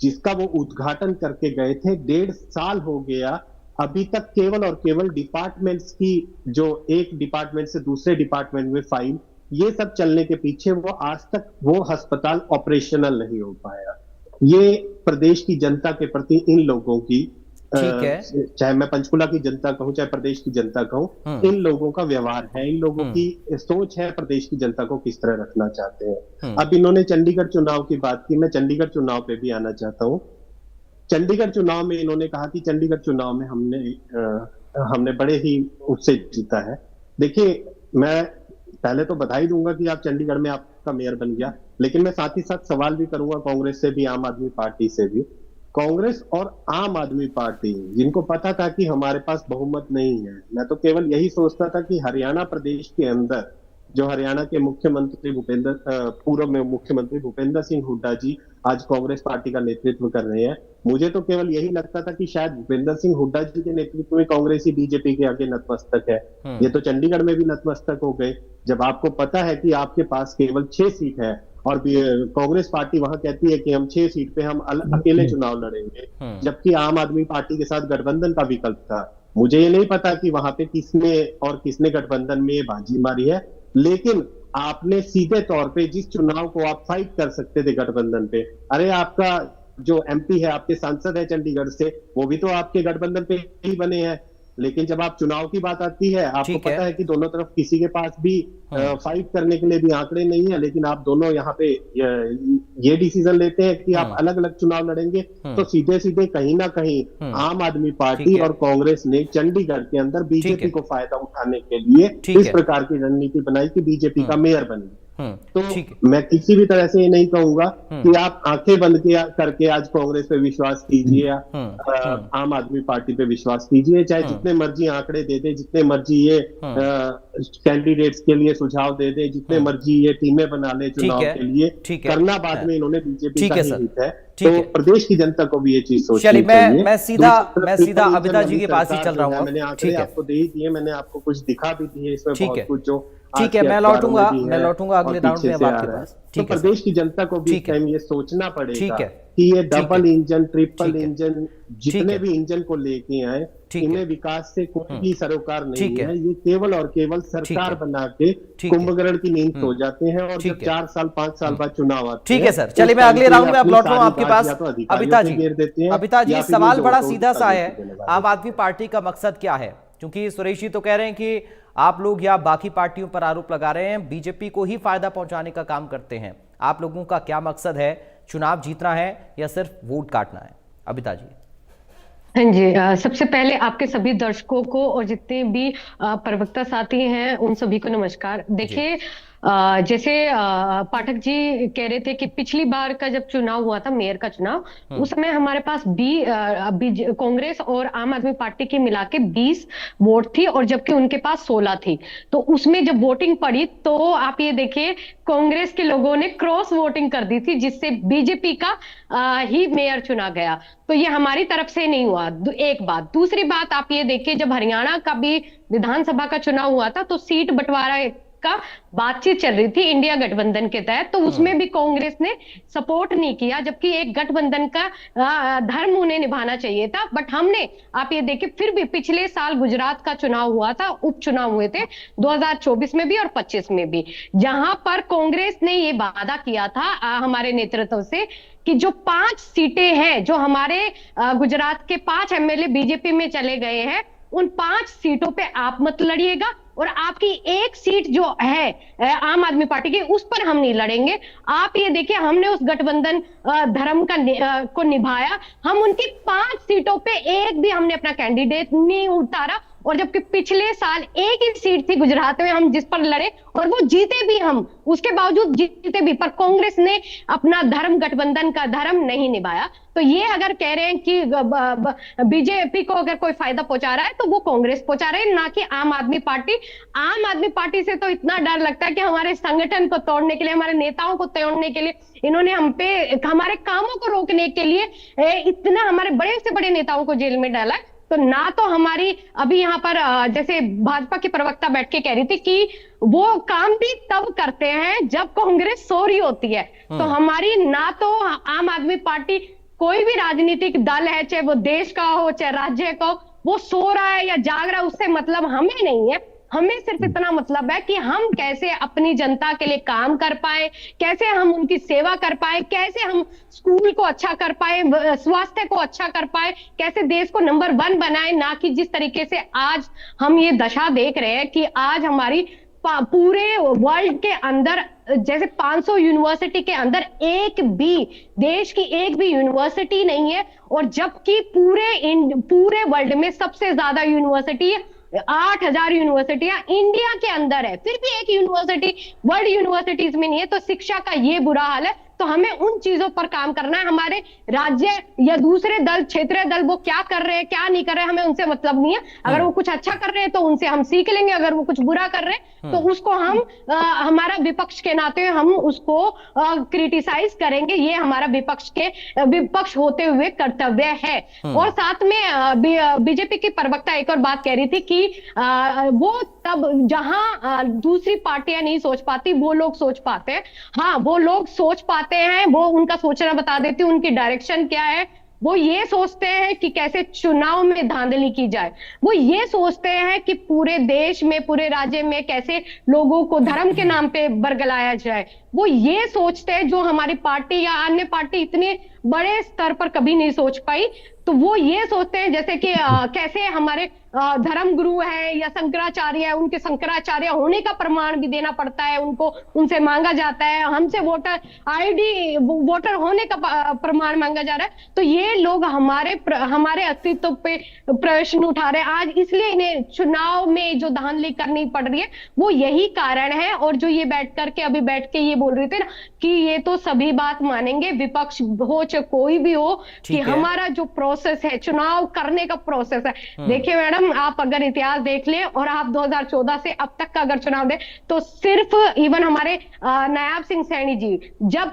जिसका वो उद्घाटन करके गए थे, 1.5 साल हो गया, अभी तक केवल और केवल डिपार्टमेंट्स की, जो एक डिपार्टमेंट से दूसरे डिपार्टमेंट में फाइल, ये सब चलने के पीछे वो आज तक वो अस्पताल ऑपरेशनल नहीं हो पाया। ये प्रदेश की जनता के प्रति इन लोगों की, ठीक है, चाहे मैं पंचकुला की जनता कहूं चाहे प्रदेश की जनता कहूं, इन लोगों का व्यवहार है, इन लोगों की सोच है, प्रदेश की जनता को किस तरह रखना चाहते हैं। अब इन्होंने चंडीगढ़ चुनाव की बात की, मैं चंडीगढ़ चुनाव पे भी आना चाहता हूं। चंडीगढ़ चुनाव में इन्होंने कहा कि चंडीगढ़ चुनाव में हमने बड़े ही उससे जीता है। देखिए, मैं पहले तो बधाई दूंगा कि आप चंडीगढ़ में आपका मेयर बन गया, लेकिन मैं साथ ही साथ सवाल भी करूंगा कांग्रेस से भी, आम आदमी पार्टी से भी। कांग्रेस और आम आदमी पार्टी, जिनको पता था कि हमारे पास बहुमत नहीं है, मैं तो केवल यही सोचता था कि हरियाणा प्रदेश के अंदर जो हरियाणा के मुख्यमंत्री पूर्व में मुख्यमंत्री भूपेंद्र सिंह हुड्डा जी आज कांग्रेस पार्टी का नेतृत्व कर रहे हैं, मुझे तो केवल यही लगता था कि शायद भूपेंद्र सिंह हुड्डा जी के नेतृत्व में कांग्रेस ही बीजेपी के आगे नतमस्तक है। ये तो चंडीगढ़ में भी नतमस्तक हो गए, जब आपको पता है कि आपके पास केवल 6 सीट है और कांग्रेस पार्टी वहां कहती है कि हम 6 सीट पे हम अकेले चुनाव लड़ेंगे, जबकि आम आदमी पार्टी के साथ गठबंधन का विकल्प था। मुझे ये नहीं पता कि वहां पे किसने गठबंधन में बाजी मारी है, लेकिन आपने सीधे तौर पे जिस चुनाव को आप फाइट कर सकते थे गठबंधन पे, अरे आपका जो एमपी है, आपके सांसद है चंडीगढ़ से, वो भी तो आपके गठबंधन पे ही बने हैं। लेकिन जब आप चुनाव की बात आती है, आपको पता है कि दोनों तरफ किसी के पास भी फाइट करने के लिए भी आंकड़े नहीं है, लेकिन आप दोनों यहाँ पे ये डिसीजन लेते हैं कि आप अलग अलग चुनाव लड़ेंगे। तो सीधे सीधे कहीं ना कहीं आम आदमी पार्टी और कांग्रेस ने चंडीगढ़ के अंदर बीजेपी को फायदा उठाने के लिए इस प्रकार की रणनीति बनाई कि बीजेपी का मेयर बन गया। तो मैं किसी भी तरह से ये नहीं कहूंगा कि आप आंखें बंद करके आज कांग्रेस पे विश्वास कीजिए या आम आदमी पार्टी पे विश्वास कीजिए, चाहे जितने मर्जी आंकड़े दे दे, जितने मर्जी ये कैंडिडेट्स के लिए सुझाव दे दे, जितने मर्जी ये टीमें बना ले चुनाव के लिए, करना बाद में इन्होंने बीजेपी का ही हित है। तो प्रदेश की जनता को भी ये चीज सोचनी चाहिए। मैं सीधा अबिता जी के पास ही चल रहा हूँ। मैंने आंकड़े आपको दे ही दिए, मैंने आपको कुछ दिखा भी दिए, इसमें बहुत कुछ जो ठीक है, मैं लौटूंगा अगले राउंड में आपके पास। तो प्रदेश की जनता को भी टाइम ये सोचना पड़ेगा कि ये डबल इंजन, ट्रिपल इंजन, जितने भी इंजन को लेके आए, इनमें विकास से कोई भी सरोकार नहीं है। ये केवल और केवल सरकार बना के कुंभकर्ण की नींद सो जाते हैं, और जब 4 साल 5 साल बाद चुनाव आते हैं। ठीक है सर, चलिए मैं अगले राउंड में अब लौट रहा हूँ आपके पास। अबिता जी, सवाल बड़ा सीधा सा है, आम आदमी पार्टी का मकसद क्या है? क्योंकि सुरेश जी तो कह रहे हैं कि आप लोग या बाकी पार्टियों पर आरोप लगा रहे हैं बीजेपी को ही फायदा पहुंचाने का काम करते हैं। आप लोगों का क्या मकसद है? चुनाव जीतना है या सिर्फ वोट काटना है? अबिता जी। हाँ जी, सबसे पहले आपके सभी दर्शकों को और जितने भी प्रवक्ता साथी हैं उन सभी को नमस्कार। देखिए, जैसे पाठक जी कह रहे थे कि पिछली बार का जब चुनाव हुआ था, मेयर का चुनाव, उस समय हमारे पास कांग्रेस और आम आदमी पार्टी की मिला के 20 वोट थी, और जबकि उनके पास 16 थी। तो उसमें जब वोटिंग पड़ी तो आप ये देखिए, कांग्रेस के लोगों ने क्रॉस वोटिंग कर दी थी, जिससे बीजेपी का ही मेयर चुना गया। तो ये हमारी तरफ से नहीं हुआ, एक बात। दूसरी बात आप ये देखिए, जब हरियाणा का भी विधानसभा का चुनाव हुआ था तो सीट बंटवारा का बातचीत चल रही थी इंडिया गठबंधन के तहत, तो उसमें भी कांग्रेस ने सपोर्ट नहीं किया, जबकि एक गठबंधन का धर्म उन्हें निभाना चाहिए था। बट हमने, आप ये देखिए, फिर भी पिछले साल गुजरात का चुनाव हुआ था, उपचुनाव हुए थे 2024 में भी और 25 में भी, जहां पर कांग्रेस ने ये वादा किया था हमारे नेतृत्व से कि जो 5 सीटें हैं, जो हमारे गुजरात के 5 एमएलए बीजेपी में चले गए हैं, उन 5 सीटों पे आप मत लड़िएगा, और आपकी एक सीट जो है आम आदमी पार्टी की, उस पर हम नहीं लड़ेंगे। आप ये देखिए, हमने उस गठबंधन धर्म को निभाया। हम उनकी 5 सीटों पे एक भी हमने अपना कैंडिडेट नहीं उतारा, और जबकि पिछले साल एक ही सीट थी गुजरात में हम जिस पर लड़े और वो जीते भी, हम उसके बावजूद जीते भी, पर कांग्रेस ने अपना धर्म, गठबंधन का धर्म नहीं निभाया। तो ये अगर कह रहे हैं कि बीजेपी को अगर कोई फायदा पहुंचा रहा है तो वो कांग्रेस पहुंचा रहे हैं, ना कि आम आदमी पार्टी। आम आदमी पार्टी से तो इतना डर लगता है कि हमारे संगठन को तोड़ने के लिए, हमारे नेताओं को तोड़ने के लिए, इन्होंने हम पे हमारे कामों को रोकने के लिए इतना हमारे बड़े से बड़े नेताओं को जेल में डाला है। तो ना तो हमारी अभी यहाँ पर जैसे भाजपा की प्रवक्ता बैठ के कह रही थी कि वो काम भी तब करते हैं जब कांग्रेस सो रही होती है। तो हमारी ना तो आम आदमी पार्टी, कोई भी राजनीतिक दल है, चाहे वो देश का हो चाहे राज्य का हो, वो सो रहा है या जाग रहा है उससे मतलब हमें नहीं है। हमें सिर्फ इतना मतलब है कि हम कैसे अपनी जनता के लिए काम कर पाए, कैसे हम उनकी सेवा कर पाए, कैसे हम स्कूल को अच्छा कर पाए, स्वास्थ्य को अच्छा कर पाए, कैसे देश को नंबर 1 बनाए। ना कि जिस तरीके से आज हम ये दशा देख रहे हैं कि आज हमारी पूरे वर्ल्ड के अंदर जैसे 500 यूनिवर्सिटी के अंदर एक भी देश की एक भी यूनिवर्सिटी नहीं है, और जबकि पूरे वर्ल्ड में सबसे ज्यादा यूनिवर्सिटी 8000 यूनिवर्सिटियां इंडिया के अंदर है, फिर भी एक यूनिवर्सिटी वर्ल्ड यूनिवर्सिटीज में नहीं है। तो शिक्षा का ये बुरा हाल है। तो हमें उन चीजों पर काम करना है। हमारे राज्य या दूसरे दल, क्षेत्रीय दल, वो क्या कर रहे हैं क्या नहीं कर रहे हैं, हमें उनसे मतलब नहीं है। अगर वो कुछ अच्छा कर रहे हैं तो उनसे हम सीख लेंगे, अगर वो कुछ बुरा कर रहे हैं तो उसको हम हमारा विपक्ष के नाते हम उसको क्रिटिसाइज करेंगे। ये हमारा विपक्ष होते हुए कर्तव्य है। और साथ में बीजेपी की प्रवक्ता एक और बात कह रही थी कि वो तब जहां दूसरी पार्टियां नहीं सोच पाती वो लोग सोच पाते हैं। हाँ, वो लोग सोच पाते हैं, वो उनका सोचना बता देती हूँ, उनकी डायरेक्शन क्या है। वो ये सोचते हैं कि कैसे चुनाव में धांधली की जाए, वो ये सोचते हैं कि पूरे देश में, पूरे राज्य में कैसे लोगों को धर्म के नाम पे बरगलाया जाए। वो ये सोचते हैं जो हमारी पार्टी या अन्य पार्टी इतने बड़े स्तर पर कभी नहीं सोच पाई। तो वो ये सोचते हैं जैसे कि कैसे हमारे धर्म गुरु है या शंकराचार्य है, उनके शंकराचार्य होने का प्रमाण भी देना पड़ता है, उनसे मांगा जाता है। हमसे वोटर आईडी, वोटर होने का प्रमाण मांगा जा रहा है। तो ये लोग हमारे अस्तित्व पे प्रश्न उठा रहे हैं आज, इसलिए इन्हें चुनाव में जो धांधली करनी पड़ रही है वो यही कारण है। और जो ये अभी बैठ के ये बोल रहे थे ना कि ये तो सभी बात मानेंगे, विपक्ष हो चाहे कोई भी हो, कि हमारा जो प्रोसेस है, चुनाव करने का प्रोसेस है। देखिए मैडम, आप अगर इतिहास देख लें और आप 2014 से अब तक का अगर चुनाव दें तो सिर्फ इवन हमारे नायाब सिंह सैनी जी जब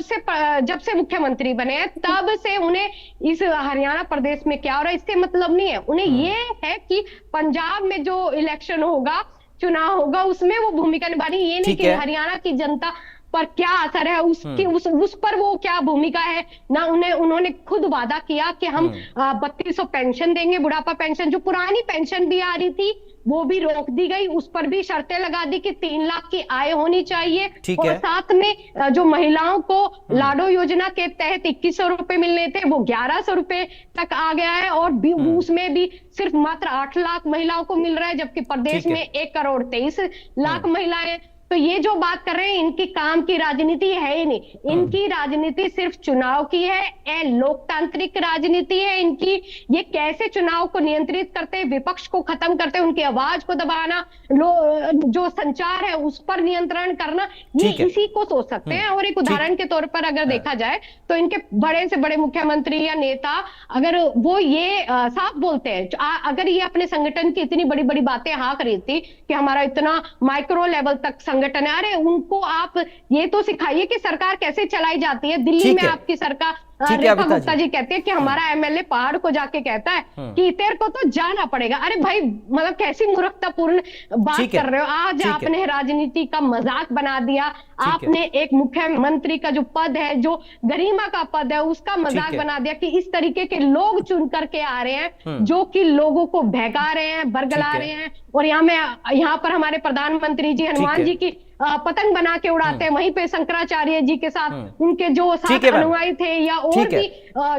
से मुख्यमंत्री बने हैं तब से उन्हें इस हरियाणा प्रदेश में क्या हो रहा है इससे मतलब नहीं है। उन्हें ये है कि पंजाब में जो इलेक्शन होगा, चुनाव होगा, उसमें वो भूमिका निभा रही है। ये नहीं कि हरियाणा की जनता पर क्या असर है, उस पर वो क्या भूमिका है ना। उन्होंने खुद वादा किया कि हम 3200 पेंशन देंगे, बुढ़ापा पेंशन, जो पुरानी पेंशन भी आ रही थी वो भी रोक दी गई, उस पर भी शर्तें लगा दी कि 3 लाख की आय होनी चाहिए। और साथ में जो महिलाओं को लाडो योजना के तहत 2100 रुपए मिलने थे वो 1100 रुपए तक आ गया है, और उसमें भी सिर्फ मात्र 8 लाख महिलाओं को मिल रहा है, जबकि प्रदेश में 1,23,00,000 महिलाएं। तो ये जो बात कर रहे हैं इनकी काम की राजनीति है ही नहीं, इनकी राजनीति सिर्फ चुनाव की है, लोकतांत्रिक राजनीति है इनकी। ये कैसे चुनाव को नियंत्रित करते हैं, विपक्ष को खत्म करते हैं, उनकी आवाज को दबाना, जो संचार है उस पर नियंत्रण करना, ये इसी को सोच सकते हैं। और एक उदाहरण के तौर पर अगर देखा जाए तो इनके बड़े से बड़े मुख्यमंत्री या नेता अगर वो ये साफ बोलते हैं, अगर ये अपने संगठन की इतनी बड़ी बड़ी बातें हाँक रही थी कि हमारा इतना माइक्रो लेवल तक संगठन है, अरे उनको आप ये तो सिखाइए कि सरकार कैसे चलाई जाती है। दिल्ली में आपकी सरकार, रेखा गुप्ता जी कहते हैं कि हमारा एमएलए पहाड़ को जाके कहता है कि तेरे को तो जाना पड़ेगा। अरे भाई, मतलब कैसी मूर्खतापूर्ण बात कर रहे हो। आज आपने राजनीति का मजाक बना दिया, आपने एक मुख्यमंत्री का जो पद है, जो गरिमा का पद है, उसका मजाक बना दिया कि इस तरीके के लोग चुन करके आ रहे हैं जो कि लोगों को बहका रहे हैं, बरगला रहे हैं। और यहाँ पर हमारे प्रधानमंत्री जी हनुमान जी की पतंग बना के उड़ाते हैं, वहीं पे शंकराचार्य जी के साथ उनके जो साथ अनुयायी थे या और भी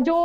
जो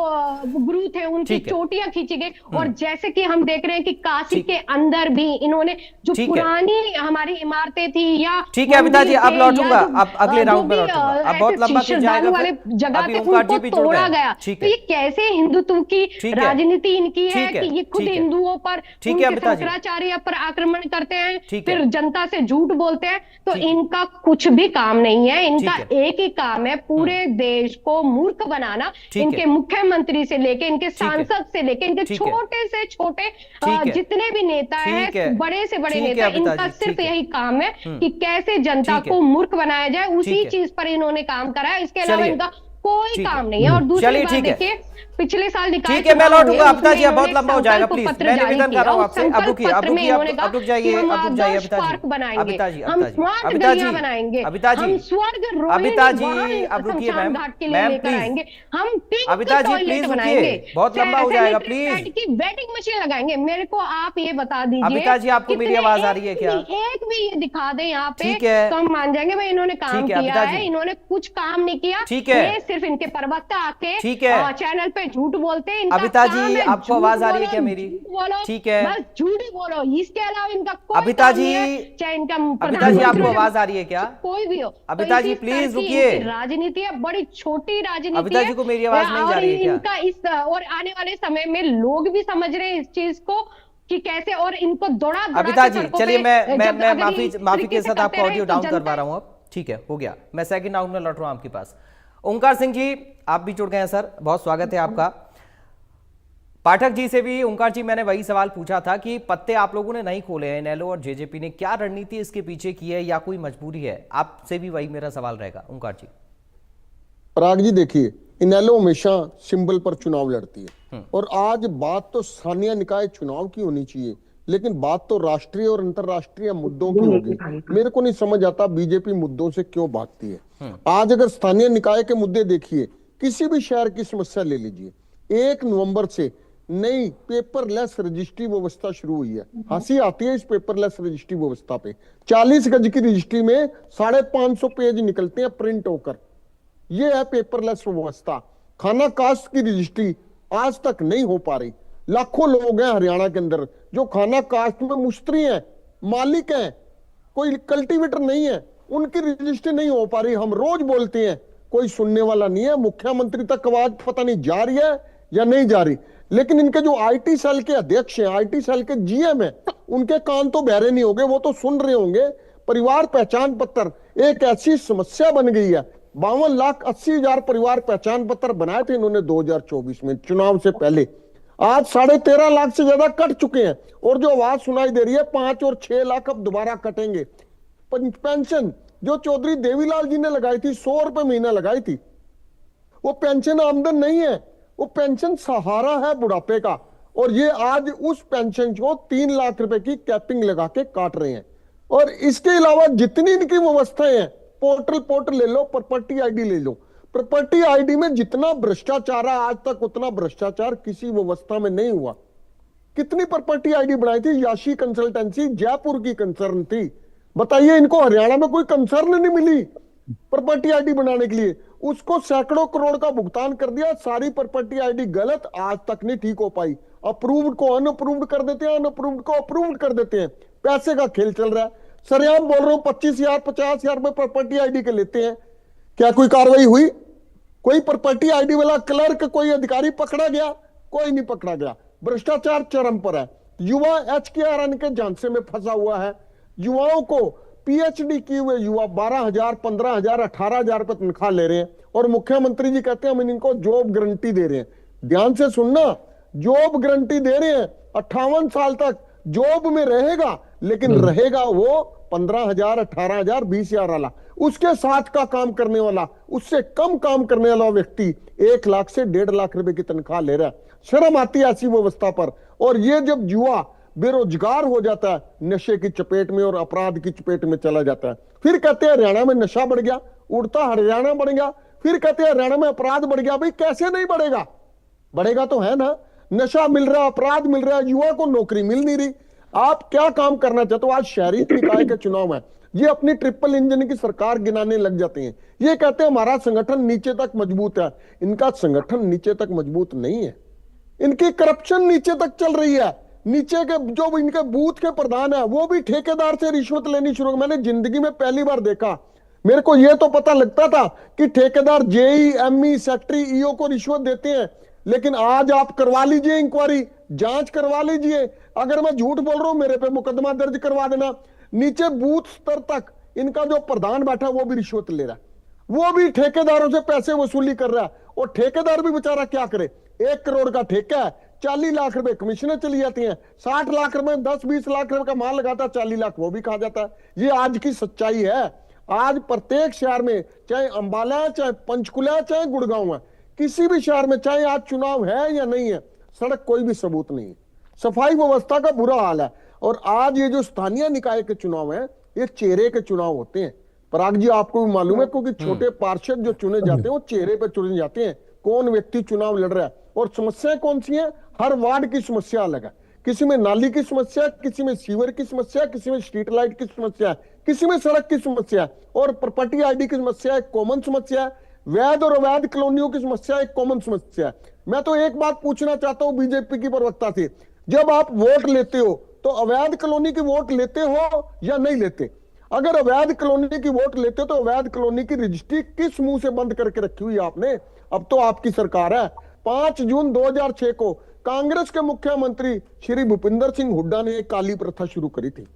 गुरु थे उनकी ठीक है। चोटियां खींची गई। और जैसे कि हम देख रहे हैं कि काशी ठीक। के अंदर भी इन्होंने जो ठीक है। पुरानी हमारी इमारतें थी या ठीक है अबिता जी, मंदिर अब थे लौटूंगा, या जो, अब अगले जो राउंड में भी, लौटूंगा, अब ऐसे बहुत लंबा खिंच श्रद्धालु जाएगा, वाले फिर जगह अभी थे ओंकार जी उनको भी जुड़ तोड़ा गए। गया। ठीक तो है, ये कैसे हिंदुत्व की ठीक है, राजनीति इनकी है ठीक है, कि ये खुद ठीक है, हिंदुओं पर, ठीक है उनके अबिता जी, शंकराचार्य पर आक्रमण करते हैं, ठीक है, फिर जनता से झूठ बोलते हैं। तो ठीक है, इनका कुछ भी काम नहीं है। इनका ठीक है, एक ही काम है, पूरे देश को मूर्ख बनाना। ठीक है, इनके मुख्यमंत्री से लेके, इनके ठीक है, सांसद से लेके, इनके ठीक है, छोटे से छोटे ठीक है, जितने भी नेता ठीक है, हैं, बड़े से बड़े ठीक है नेता, अबिता इनका जी, सिर्फ ठीक है, यही काम है कि कैसे जनता ठीक है, को मूर्ख बनाया जाए। ठीक उसी है, चीज पर इन्होंने काम करा है, इसके अलावा चलिए, इनका कोई ठीक है, काम नहीं है। और दूसरी चलिए, बात ठीक है, देखिए, पिछले साल निकाय ठीक है, मैं चुनाव हुए, लौटूंगा अबिता उसमें जी, अब बहुत इन्होंने लंबा हो जाएगा, संकल्प प्लीज पत्र मैं जारी निवेदन किया कर रहा हूँ और आपसे। अब संकल्प रुकिए, अब पत्र में रुकिए, इन्होंने अब कहा रुक कि जाइए, हम अब रुक जाइए आदर्श अबिता जी, पार्क बनाएंगे, अबिता जी, हम अबिता जी, स्मार्ट अबिता गलियां जी, बनाएंगे, अबिता जी, हम स्वर्ग अबिता रोहिणी जी, वाहन अब रुकिए शमशान मैम, घाट के लिए मैम लेकर प्लीज, आएंगे, हम pink Abita ji toilet please बनाएंगे, रुकिए, बहुत लंबा हो जाएगा, सैनिटरी प्लीज। पैड की वेटिंग मशीन लगाएंगे। मेरे को आप ये बता दीजिए, अबिता जी, आपको मेरी कितने आवाज आ रही है क्या? एक भी ये दिखा दे यहाँ पे ठीक है, तो हम मान जाएंगे भाई इन्होंने काम ठीक है किया अबिता है। जी, इन्होंने कुछ काम नहीं किया। ठीक है, ये सिर्फ इनके प्रवक्ता आके ठीक है, चैनल पे झूठ बोलते हैं। इनका अबिता काम जी है आपको झूठ आवाज आ रही है बोलो, क्या मेरी? झूठ बोलो, ठीक है, बस झूठ ही बोलो, इसके अलावा इनका कोई अबिता काम नहीं है। जी, चाहे इनका अबिता जी आपको प्रधानमंत्री हो, आवाज आ रही है क्या? कोई भी हो, अबिता तो जी इसी प्लीज स्तर की रुकिए, इनकी राजनीति है, बड़ी छोटी राजनीति अबिता है। जी को मेरी आवाज नहीं जा और रही है क्या? इनका इस और आने वाले समय में लोग भी समझ रहे हैं इस चीज को कि कैसे, और इनको दौड़ा अबिता जी चलिए, मैं अगर माफी इस माफी के तरीके से साथ आपको करते ऑडियो रहे तो डाउन जनता करवा रहा हूँ अब। ठीक है, हो गया, मैं सेकंड राउंड में लौट रहा हूँ आपके पास। ओंकार सिंह जी आप भी जुड़ गए हैं सर, बहुत स्वागत है आपका। पाठक जी से भी, ओंकार जी मैंने वही सवाल पूछा था कि पत्ते आप लोगों ने नहीं खोले हैं, इनेलो और जेजेपी ने, क्या रणनीति इसके पीछे की है या कोई मजबूरी है? आपसे भी वही मेरा सवाल रहेगा ओंकार जी। पराग जी देखिए, इनेलो हमेशा सिंबल पर चुनाव लड़ती है और आज बात तो स्थानीय निकाय चुनाव की होनी चाहिए, लेकिन बात तो राष्ट्रीय और अंतरराष्ट्रीय मुद्दों की होगी। मेरे को नहीं समझ आता बीजेपी मुद्दों से क्यों भागती है। आज अगर स्थानीय निकाय के मुद्दे देखिए, किसी भी शहर की समस्या ले लीजिए, 1 नवंबर से नई पेपरलेस रजिस्ट्री व्यवस्था शुरू हुई है। हंसी आती है इस पेपरलेस रजिस्ट्री व्यवस्था पे। 40 गज की रजिस्ट्री में 550 पेज निकलते हैं प्रिंट होकर। ये है पेपरलेस व्यवस्था। खाना कास्ट की रजिस्ट्री आज तक नहीं हो पा रही। लाखों लोग हैं हरियाणा के अंदर जो खाना कास्ट में मुश्तरी हैं, मालिक हैं, कोई कल्टीवेटर नहीं है, उनकी रजिस्ट्री नहीं हो पा रही। हम रोज बोलते हैं, कोई सुनने वाला नहीं है। मुख्यमंत्री तक आवाज पता नहीं जा रही है या नहीं जा रही, लेकिन इनके जो आईटी सेल के अध्यक्ष हैं, आईटी सेल के जीएम हैं, उनके कान तो बहरे नहीं होंगे, वो तो सुन रहे होंगे। परिवार पहचान पत्र एक ऐसी समस्या बन गई है। 52,80,000 परिवार पहचान पत्र बनाए थे इन्होंने 2024 में चुनाव से पहले। आज 13.5 लाख से ज्यादा कट चुके हैं और जो आवाज सुनाई दे रही है 5 और 6 लाख अब दोबारा कटेंगे। पेंशन जो चौधरी देवीलाल जी ने लगाई थी, 100 रुपए महीना लगाई थी, वो पेंशन आमदन नहीं है, वो पेंशन सहारा है बुढ़ापे का। और ये आज उस पेंशन को 3 लाख रुपए की कैपिंग लगा के काट रहे हैं। और इसके अलावा जितनी इनकी व्यवस्थाएं हैं, पोर्टल ले लो, प्रॉपर्टी आईडी ले लो, प्रॉपर्टी आईडी में जितना भ्रष्टाचार है आज तक उतना भ्रष्टाचार किसी व्यवस्था में नहीं हुआ। कितनी प्रॉपर्टी आईडी बनाई थी? याशी कंसल्टेंसी जयपुर की कंसर्न थी। बताइए, इनको हरियाणा में कोई कंसर्न नहीं मिली प्रॉपर्टी आईडी बनाने के लिए। उसको सैकड़ों करोड़ का भुगतान कर दिया। सारी प्रॉपर्टी आईडी गलत, आज तक नहीं ठीक हो पाई। अप्रूव्ड को अनअप्रूव्ड कर देते हैं, अनअप्रूव्ड को अप्रूव्ड कर देते हैं। पैसे का खेल चल रहा है। सरेआम बोल रहा हूं, 25,000 50,000 में प्रॉपर्टी आईडी के लेते हैं। क्या कोई कार्रवाई हुई? कोई प्रॉपर्टी आईडी वाला क्लर्क, कोई अधिकारी पकड़ा गया? कोई नहीं पकड़ा गया। भ्रष्टाचार चरम पर है। युवा HKRN के झांसे में फंसा हुआ है। युवाओं को PhD किए हुए युवा 12,000 15,000 18,000 रुपए तनख्वाह ले रहे हैं और मुख्यमंत्री जी कहते हैं हम इनको जॉब गारंटी दे रहे हैं। ध्यान से सुनना, जॉब गारंटी दे रहे हैं। 58 साल तक जॉब में रहेगा, लेकिन रहेगा वो 15,000 18,000 20,000 वाला। उसके साथ का काम करने वाला, उससे कम काम करने वाला व्यक्ति 1 लाख से 1.5 लाख रुपए की तनख्वाह ले रहा है। शर्म आती है ऐसी व्यवस्था पर। और ये जब युवा बेरोजगार हो जाता है, नशे की चपेट में और अपराध की चपेट में चला जाता है, फिर कहते हैं हरियाणा में नशा बढ़ गया, उड़ता हरियाणा बढ़ गया। फिर कहते हैं हरियाणा में अपराध बढ़ गया। भाई कैसे नहीं बढ़ेगा? बढ़ेगा तो है ना। नशा मिल रहा, अपराध मिल रहा है, युवा को नौकरी मिल नहीं रही। आप क्या काम करना चाहते हो? आज शहरी निकाय के चुनाव है, ये अपनी ट्रिपल इंजन की सरकार गिनाने लग जाते हैं। ये कहते हैं हमारा संगठन नीचे तक मजबूत है। इनका संगठन नीचे तक मजबूत नहीं है, इनकी करप्शन नीचे तक चल रही है। नीचे के जो इनके बूथ के प्रधान है वो भी ठेकेदार से रिश्वत लेनी शुरू। मैंने जिंदगी में पहली बार देखा, मेरे को यह तो पता लगता था कि ठेकेदार जेई, एमई, सेक्रेटरी, ईओ को रिश्वत देते हैं, लेकिन आज आप करवा लीजिए इंक्वायरी, जांच करवा लीजिए। अगर मैं झूठ बोल रहा हूं मेरे पे मुकदमा दर्ज करवा देना। नीचे बूथ स्तर तक इनका जो प्रधान बैठा वो भी रिश्वत ले रहा है, वो भी ठेकेदारों से पैसे वसूली कर रहा है। और ठेकेदार भी बेचारा क्या करे, 1 करोड़ का ठेका है, 40 लाख रुपए कमीशनें चली जाती हैं, 60 लाख रुपए 10-20 लाख रुपए का माल लगाता है, 40 लाख वो भी खा जाता है। ये आज की सच्चाई है। आज प्रत्येक शहर में, चाहे अंबाला है, चाहे पंचकुला है, चाहे गुड़गांव है, किसी भी शहर में चाहे आज चुनाव है या नहीं है, सड़क कोई भी सबूत नहीं है, सफाई व्यवस्था का बुरा हाल है। और आज ये जो स्थानीय निकाय के चुनाव है, ये चेहरे के चुनाव होते हैं। पराग जी आपको भी मालूम है, क्योंकि छोटे पार्षद जो चुने जाते हैं वो चेहरे पे चुने जाते हैं, कौन व्यक्ति चुनाव लड़ रहा है। और समस्या कौन सी है, हर वार्ड की समस्या अलग है। किसी में नाली की समस्या, किसी में सीवर की समस्या, किसी में स्ट्रीट लाइट की समस्या, किसी में सड़क की समस्या, और प्रॉपर्टी आईडी की समस्या एक कॉमन समस्या, वैध और अवैध कॉलोनियों की समस्या एक कॉमन समस्या। मैं तो एक बात पूछना चाहता हूं बीजेपी की प्रवक्ता से, जब आप वोट लेते हो तो अवैध कॉलोनी की वोट लेते हो या नहीं लेते? अगर अवैध कॉलोनी की वोट लेते हो तो अवैध कॉलोनी की रजिस्ट्री किस मुंह से बंद करके रखी हुई आपने? अब तो आपकी सरकार है। 5 जून 2006 को कांग्रेस के मुख्यमंत्री श्री भूपिंदर सिंह हुड्डा ने एक काली प्रथा शुरू करी थी।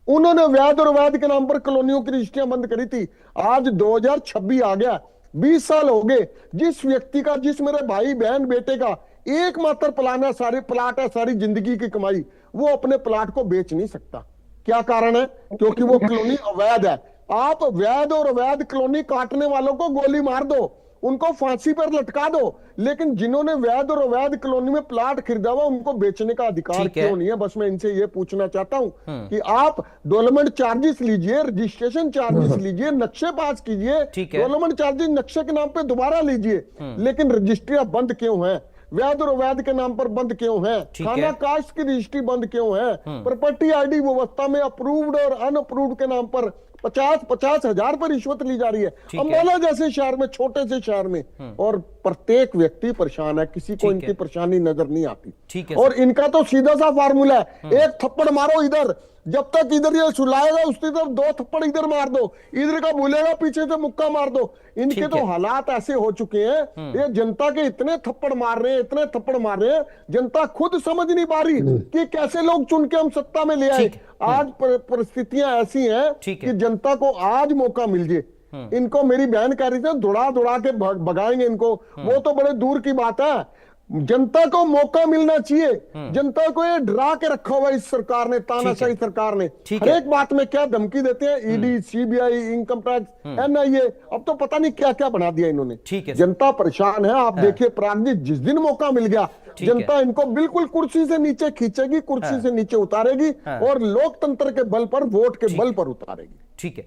उन्होंने वैध और अवैध के नाम पर कॉलोनियों की रजिस्ट्रियां बंद करी थी। आज 2026 आ गया, 20 साल हो गए। जिस व्यक्ति का, जिस मेरे भाई बहन बेटे का एकमात्र प्लान है, सारे प्लाट है, सारी जिंदगी की कमाई, वो अपने प्लाट को बेच नहीं सकता। क्या कारण है? क्योंकि वो कॉलोनी अवैध है। आप वैध और अवैध कॉलोनी काटने वालों को गोली मार दो, उनको फांसी पर लटका दो, लेकिन जिन्होंने वैध और अवैध कॉलोनी में प्लाट खरीदा हुआ उनको बेचने का अधिकार क्यों नहीं है? बस मैं इनसे ये पूछना चाहता हूं कि आप डेवलपमेंट चार्जेस लीजिए, रजिस्ट्रेशन चार्जेस लीजिए, नक्शे पास कीजिए, डेवलपमेंट चार्जेस नक्शे के नाम पे दोबारा लीजिए, लेकिन रजिस्ट्रियां बंद क्यों है? वैध और अवैध के नाम पर बंद क्यों है? खाना कास्ट की रजिस्ट्री बंद क्यों है? प्रॉपर्टी आईडी व्यवस्था में अप्रूव्ड और अनअप्रूव्ड के नाम पर 50-50 हजार पर रिश्वत ली जा रही है अंबाला जैसे शहर में, छोटे से शहर में, और प्रत्येक व्यक्ति परेशान है, किसी को इनकी परेशानी नजर नहीं आती। और इनका तो सीधा सा फार्मूला है, एक थप्पड़ मारो इधर, जब तक इधर ये सुलाएगा उसकी तरफ 2 थप्पड़ इधर मार दो, इधर का भूलेगा पीछे से मुक्का मार दो। इनके तो हालात ऐसे हो चुके हैं, ये जनता के इतने थप्पड़ मार रहे हैं, इतने थप्पड़ मार रहे हैं, जनता खुद समझ नहीं पा रही कि कैसे लोग चुन के हम सत्ता में ले आए। आज परिस्थितियां ऐसी हैं कि जनता को आज मौका मिल जाए। इनको मेरी बहन कह रही थी दौड़ा दौड़ा के भगाएंगे इनको, वो तो बड़े दूर की बात है। जनता को मौका मिलना चाहिए। जनता को ये डरा के रखा हुआ इस सरकार ने, तानाशाही सरकार ने, हर एक बात में क्या धमकी देते हैं, ED, CBI, income tax, NIA, अब तो पता नहीं क्या क्या बना दिया इन्होंने। जनता परेशान है। आप देखिए पराग जी, जिस दिन मौका मिल गया जनता इनको बिल्कुल कुर्सी से नीचे खींचेगी, कुर्सी से नीचे उतारेगी और लोकतंत्र के बल पर, वोट के बल पर उतारेगी। ठीक है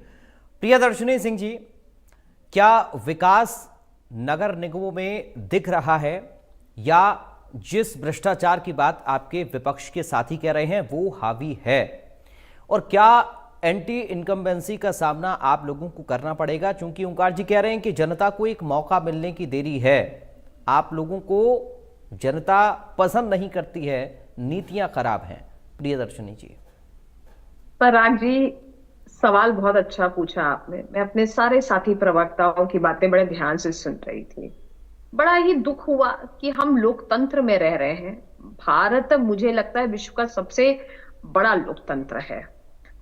प्रियदर्शनी सिंह जी, क्या विकास नगर निगमों में दिख रहा है, या जिस भ्रष्टाचार की बात आपके विपक्ष के साथी कह रहे हैं वो हावी है? और क्या एंटी इनकम्बेंसी का सामना आप लोगों को करना पड़ेगा? क्योंकि ओंकार जी कह रहे हैं कि जनता को एक मौका मिलने की देरी है, आप लोगों को जनता पसंद नहीं करती है, नीतियां खराब हैं। प्रियदर्शनी जी। पराग जी, सवाल बहुत अच्छा पूछा आपने। मैं अपने सारे साथी प्रवक्ताओं की बातें बड़े ध्यान से सुन रही थी। बड़ा ही दुख हुआ कि हम लोकतंत्र में रह रहे हैं। भारत मुझे लगता है विश्व का सबसे बड़ा लोकतंत्र है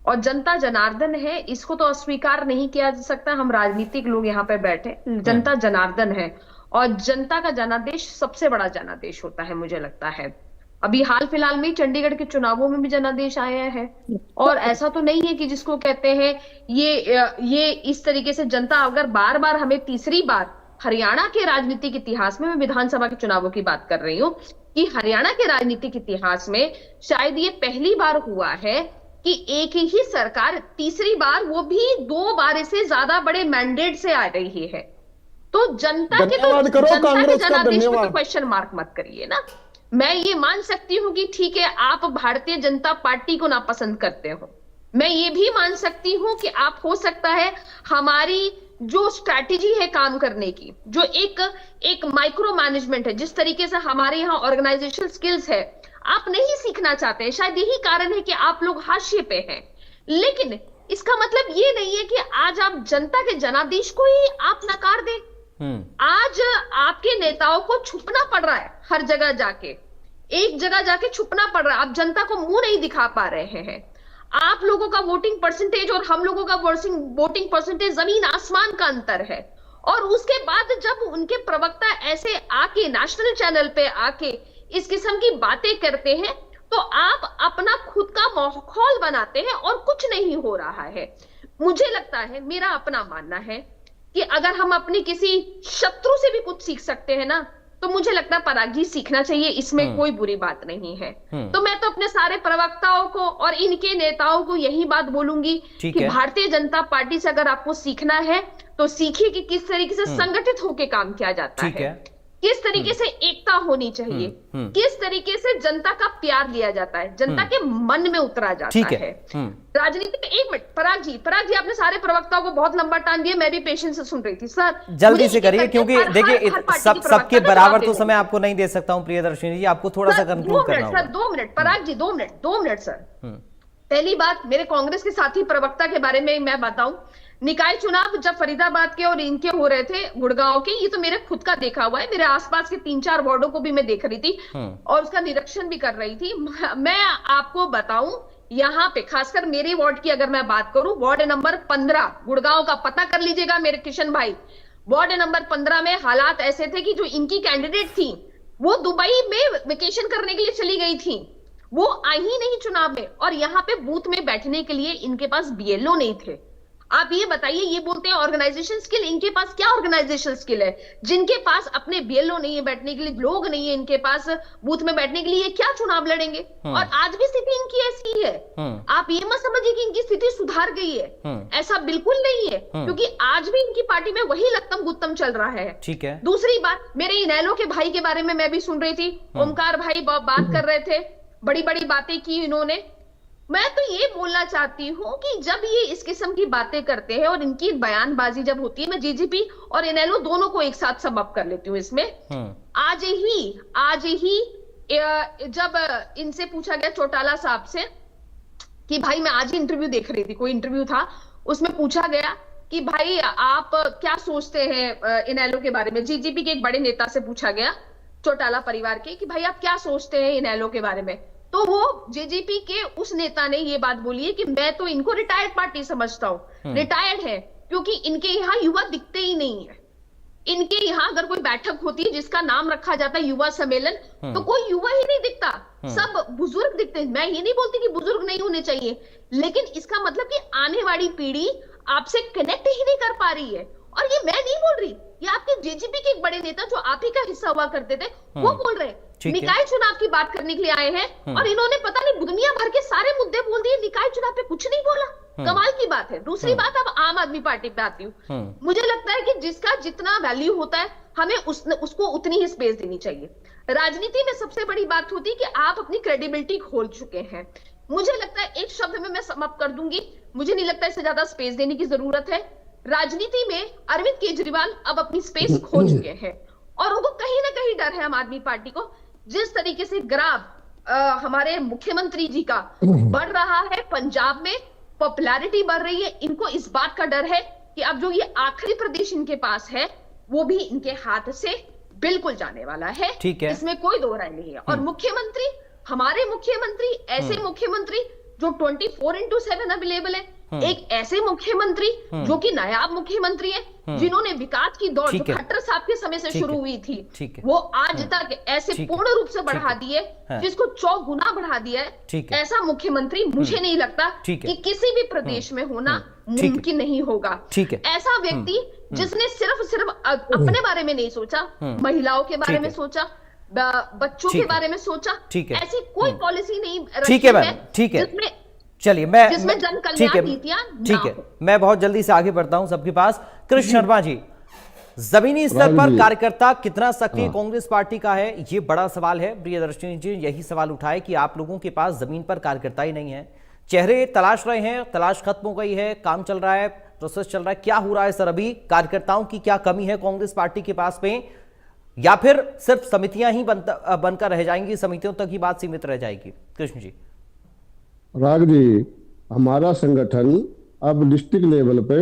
और जनता जनार्दन है, इसको तो अस्वीकार नहीं किया जा सकता। हम राजनीतिक लोग यहाँ पे बैठे, जनता जनार्दन है और जनता का जनादेश सबसे बड़ा जनादेश होता है मुझे लगता है। अभी हाल फिलहाल में चंडीगढ़ के चुनावों में भी जनादेश आया है और ऐसा तो नहीं है कि जिसको कहते हैं ये इस तरीके से जनता अगर बार बार हमें, तीसरी बार हरियाणा के राजनीतिक इतिहास में, मैं विधानसभा के चुनावों की बात कर रही हूँ, कि हरियाणा के राजनीतिक इतिहास में शायद ये पहली बार हुआ है कि एक ही सरकार तीसरी बार, वो भी 2 बार से ज्यादा बड़े मैंडेट से आ रही है। तो जनता के जनादेश में तो क्वेश्चन मार्क मत करिए ना। मैं ये मान सकती हूँ कि ठीक है, आप भारतीय जनता पार्टी को नापसंद करते हो। मैं ये भी मान सकती हूँ कि आप, हो सकता है हमारी जो स्ट्रैटेजी है काम करने की, जो एक माइक्रो मैनेजमेंट है, जिस तरीके से हमारे यहाँ ऑर्गेनाइजेशन स्किल्स है, आप नहीं सीखना चाहते हैं। शायद यही कारण है कि आप लोग हाशिए पे हैं। लेकिन इसका मतलब ये नहीं है कि आज आप जनता के जनादेश को ही आप नकार दें। आज आपके नेताओं को छुपना पड़ रहा है, हर जगह जाके, एक जगह जाके छुपना पड़ रहा है। आप जनता को मुंह नहीं दिखा पा रहे हैं। आप लोगों का वोटिंग परसेंटेज और हम लोगों का वोटिंग परसेंटेज जमीन आसमान का अंतर है। और उसके बाद जब उनके प्रवक्ता ऐसे आके नेशनल चैनल पे आके इस किस्म की बातें करते हैं, तो आप अपना खुद का माहौल बनाते हैं और कुछ नहीं हो रहा है। मुझे लगता है, मेरा अपना मानना है कि अगर हम अपनी किसी शत्रु से भी कुछ सीख सकते हैं ना, तो मुझे लगता है पराग जी सीखना चाहिए, इसमें कोई बुरी बात नहीं है। तो मैं तो अपने सारे प्रवक्ताओं को और इनके नेताओं को यही बात बोलूंगी कि भारतीय जनता पार्टी से अगर आपको सीखना है तो सीखिए कि किस तरीके से संगठित होकर काम किया जाता है, किस तरीके से एकता होनी चाहिए, किस तरीके से जनता का प्यार लिया जाता है, जनता के मन में उतरा जाता है। राजनीति में, एक मिनट पराग जी आपने सारे प्रवक्ताओं को बहुत लंबा टाइम दिया, मैं भी पेशेंस से सुन रही थी। सर जल्दी से करिए, क्योंकि देखिए सबके बराबर तो समय आपको नहीं दे सकता हूं प्रियदर्शिनी जी, आपको थोड़ा सा कंक्लूड करना होगा। 2 मिनट पराग जी, 2 मिनट सर। पहली बात, मेरे कांग्रेस के साथी प्रवक्ता के बारे में मैं बताऊं, निकाय चुनाव जब फरीदाबाद के और इनके हो रहे थे, गुड़गांव के, ये तो मेरे खुद का देखा हुआ है। मेरे आसपास के 3-4 वार्डों को भी मैं देख रही थी और उसका निरीक्षण भी कर रही थी। मैं आपको बताऊं, यहाँ पे खासकर मेरे वार्ड की अगर मैं बात करूं, वार्ड नंबर 15 गुड़गांव का, पता कर लीजिएगा मेरे किशन भाई, वार्ड नंबर 15 में हालात ऐसे थे कि जो इनकी कैंडिडेट थी वो दुबई में वेकेशन करने के लिए चली गई थी, वो आई ही नहीं चुनाव में, और यहाँ पे बूथ में बैठने के लिए इनके पास बीएलओ नहीं थे। आप ये बताइए, ये बोलते हैं ऑर्गेनाइजेशन स्किल, इनके पास क्या ऑर्गेनाइजेशन स्किल है? जिनके पास अपने बीएलओ नहीं है बैठने के लिए, लोग नहीं है इनके पास बूथ में बैठने के लिए, ये क्या चुनाव लड़ेंगे? और आज भी स्थिति इनकी ऐसी है। आप ये मत समझिए कि इनकी स्थिति सुधार गई है, ऐसा बिल्कुल नहीं है, क्योंकि आज भी इनकी पार्टी में वही लक्कम गुत्तम चल रहा है। ठीक है। दूसरी बात, मेरे इनेलो के भाई के बारे में मैं भी सुन रही थी, ओमकार भाई बात कर रहे थे, बड़ी बड़ी बातें की इन्होंने। मैं तो ये बोलना चाहती हूँ कि जब ये इस किस्म की बातें करते हैं और इनकी बयानबाजी जब होती है, मैं जीजीपी और इनेलो दोनों को एक साथ सबअप कर लेती हूँ इसमें। आज ही जब इनसे पूछा गया चौटाला साहब से कि भाई, मैं आज ही इंटरव्यू देख रही थी, कोई इंटरव्यू था, उसमें पूछा गया कि भाई आप क्या सोचते हैं इनेलो के बारे में। जीजीपी के एक बड़े नेता से पूछा गया, चौटाला परिवार के, कि भाई आप क्या सोचते हैं इनेलो के बारे में। तो वो जेजेपी के उस नेता ने ये बात बोली है कि मैं तो इनको रिटायर्ड पार्टी समझता हूँ। रिटायर्ड है क्योंकि इनके यहाँ युवा दिखते ही नहीं है। इनके यहाँ अगर कोई बैठक होती है जिसका नाम रखा जाता है युवा सम्मेलन, तो कोई युवा ही नहीं दिखता, सब बुजुर्ग दिखते हैं। मैं ये नहीं बोलती कि बुजुर्ग नहीं होने चाहिए, लेकिन इसका मतलब कि आने वाली पीढ़ी आपसे कनेक्ट ही नहीं कर पा रही है। और ये मैं नहीं बोल रही, ये आपके जेजेपी के एक बड़े नेता जो आप ही का हिस्सा हुआ करते थे वो बोल रहे हैं। निकाय चुनाव की बात करने के लिए आए हैं और इन्होंने पता नहीं दुनिया भर के सारे मुद्दे बोल दिए, निकाय चुनाव पे कुछ नहीं बोला। कमाल की बात है। दूसरी बात, अब आम आदमी पार्टी पे आती हूँ। मुझे लगता है कि जिसका जितना वैल्यू होता है हमें उसको उतनी ही स्पेस देनी चाहिए। राजनीति में सबसे बड़ी बात होती है कि आप अपनी क्रेडिबिलिटी खोल चुके हैं। मुझे लगता है एक शब्द में मैं समाप्त कर दूंगी, मुझे नहीं लगता इससे ज्यादा स्पेस देने की जरूरत है। राजनीति में अरविंद केजरीवाल अब अपनी स्पेस खो चुके हैं और उनको कहीं ना कहीं डर है आम आदमी पार्टी को। जिस तरीके से ग्राफ हमारे मुख्यमंत्री जी का बढ़ रहा है, पंजाब में पॉपुलैरिटी बढ़ रही है, इनको इस बात का डर है कि अब जो ये आखिरी प्रदेश इनके पास है वो भी इनके हाथ से बिल्कुल जाने वाला है। ठीक है, इसमें कोई दो राय नहीं है। और मुख्यमंत्री, हमारे मुख्यमंत्री ऐसे मुख्यमंत्री जो 24/7 अवेलेबल है, एक ऐसे मुख्यमंत्री जो कि नायाब मुख्यमंत्री है, जिन्होंने विकास की दौड़ जो खट्टर साहब के समय से शुरू हुई थी वो आज तक ऐसे पूर्ण रूप से बढ़ा दिए, जिसको 4 गुना बढ़ा दिया है। ऐसा मुख्यमंत्री मुझे नहीं लगता कि किसी भी प्रदेश में होना मुमकिन नहीं होगा। ऐसा व्यक्ति जिसने सिर्फ अपने बारे में नहीं सोचा, महिलाओं के बारे में सोचा, बच्चों के बारे में सोचा, ऐसी कोई पॉलिसी नहीं रखी है जिसमें चलिए जिसमें जन कल्याण नीतियां ठीक है, मैं बहुत जल्दी से आगे बढ़ता हूं सबके पास। कृष्ण शर्मा जी, जमीनी स्तर राहुल पर जी। कार्यकर्ता कितना सक्रिय हाँ। कांग्रेस पार्टी का है, ये बड़ा सवाल है। प्रियदर्शनी जी यही सवाल उठाए कि आप लोगों के पास जमीन पर कार्यकर्ता ही नहीं है, चेहरे तलाश रहे हैं, तलाश खत्म हो गई है, काम चल रहा है, प्रोसेस चल रहा है, क्या हो रहा है सर? अभी कार्यकर्ताओं की क्या कमी है कांग्रेस पार्टी के पास में, या फिर सिर्फ समितियां ही बनकर रह जाएंगी, समितियों तक ही बात सीमित रह जाएगी? कृष्ण जी। राग जी, हमारा संगठन अब डिस्ट्रिक्ट लेवल पे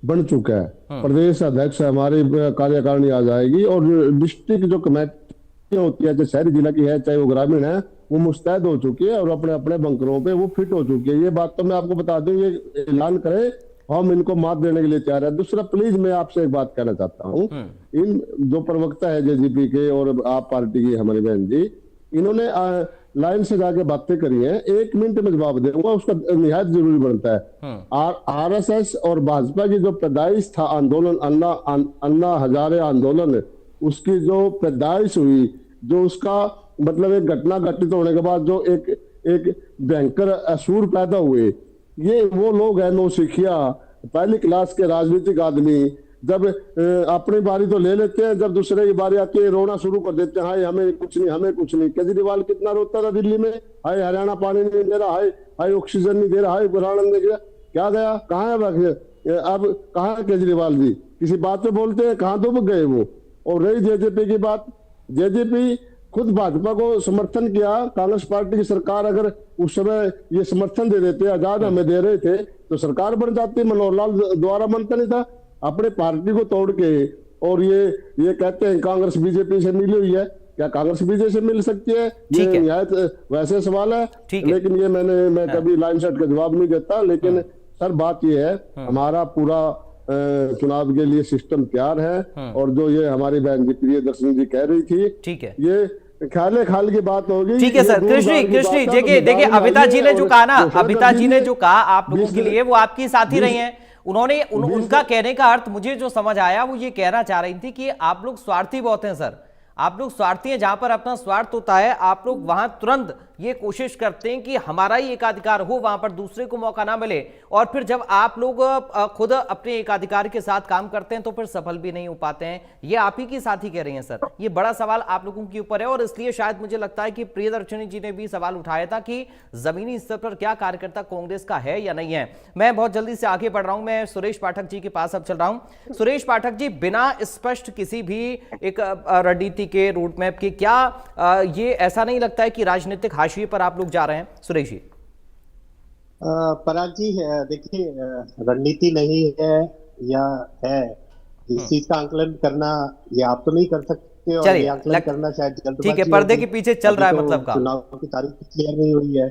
बन चुका है। प्रदेश अध्यक्ष हमारी कार्यकारिणी आ जाएगी और डिस्ट्रिक्ट जो कमेटी होती है, चाहे शहरी जिला की है चाहे वो ग्रामीण है, वो मुस्तैद हो चुकी है और अपने अपने बंकरों पे वो फिट हो चुकी है। ये बात तो मैं आपको बता दूं, ये ऐलान करे, हम इनको मात देने के लिए तैयार है। दूसरा, प्लीज मैं आपसे एक बात कहना चाहता हूँ, इन जो प्रवक्ता है जेजेपी के और आप पार्टी की हमारी बहन जी, इन्होंने लाइन से जाके बातें करी हैं, 1 मिनट में जवाब दूंगा, उसका निहायत जरूरी बनता है। आरएसएस और भाजपा की जो पैदाइश था आंदोलन, अन्ना हजारे आंदोलन, उसकी जो पैदाइश हुई, जो उसका मतलब एक घटना घटित होने के बाद जो एक भयंकर असुर पैदा हुए, ये वो लोग हैं नौसिखिया, पहली क्लास के राजनीतिक आदमी, जब अपनी बारी तो ले लेते हैं, जब दूसरे की बारी आती है रोना शुरू कर देते हैं, हाय हमें कुछ नहीं, हमें कुछ नहीं। केजरीवाल कितना रोता था दिल्ली में, हाय हरियाणा पानी नहीं दे रहा, हाय ऑक्सीजन नहीं दे रहा, हाय बुरहान नहीं दे रहा, क्या गया, कहाँ है अब, कहाँ है केजरीवाल जी? किसी बात पे बोलते हैं, कहाँ दुब गए वो? और रही जेजेपी की बात, जेजेपी खुद भाजपा को समर्थन किया, कांग्रेस पार्टी की सरकार अगर उस समय ये समर्थन दे देते, आजाद हमें दे रहे थे, तो सरकार बन जाती। मनोहर लाल द्वारा बनता नहीं था। अपने पार्टी को तोड़ के, और ये कहते हैं कांग्रेस बीजेपी से मिली हुई है, क्या कांग्रेस बीजेपी से मिल सकती है? ये निहायत वैसे सवाल है, लेकिन ये मैं कभी लाइन सेट का जवाब नहीं देता। लेकिन सर बात ये है, हमारा पूरा चुनाव के लिए सिस्टम तैयार है, और जो ये हमारी बहन जी प्रियदर्शनी जी कह रही थी, ठीक है, ये खाल की बात होगी। ठीक है सर। कृष्ण देखिए अमिता जी ने जो कहा ना, अमिता जी ने जो कहा आप लोगों के लिए, वो आपकी साथी रही हैं। उन्होंने उनका कहने का अर्थ मुझे जो समझ आया, वो ये कहना चाह रही थी कि आप लोग स्वार्थी बहुत हैं सर, आप लोग स्वार्थी हैं। जहां पर अपना स्वार्थ होता है, आप लोग वहां तुरंत ये कोशिश करते हैं कि हमारा ही एकाधिकार हो, वहां पर दूसरे को मौका ना मिले। और फिर जब आप लोग खुद अपने एकाधिकार के साथ काम करते हैं तो फिर सफल भी नहीं हो पाते हैं। ये आप ही की साथी कह रही हैं सर। ये बड़ा सवाल आप लोगों के ऊपर है, और इसलिए शायद मुझे लगता है कि प्रियदर्शनी जी ने भी सवाल उठाया था कि जमीनी स्तर पर क्या कार्यकर्ता कांग्रेस का है या नहीं है। मैं बहुत जल्दी से आगे बढ़ रहा हूं, मैं सुरेश पाठक जी के पास अब चल रहा हूं। सुरेश पाठक जी, बिना स्पष्ट किसी भी एक रणनीति के, रोड मैप के, क्या ये ऐसा नहीं लगता है कि राजनीतिक हाशिए पर आप लोग जा रहे हैं? सुरेश जी। पराग जी, देखिए, रणनीति नहीं है या है, इस चीज का आंकलन करना ये आप तो नहीं कर सकते, और ये आंकलन करना शायद जल्दबाजी, ठीक है, पर्दे के पीछे चल रहा है मतलब का। चुनाव की तारीख क्लियर नहीं हुई है,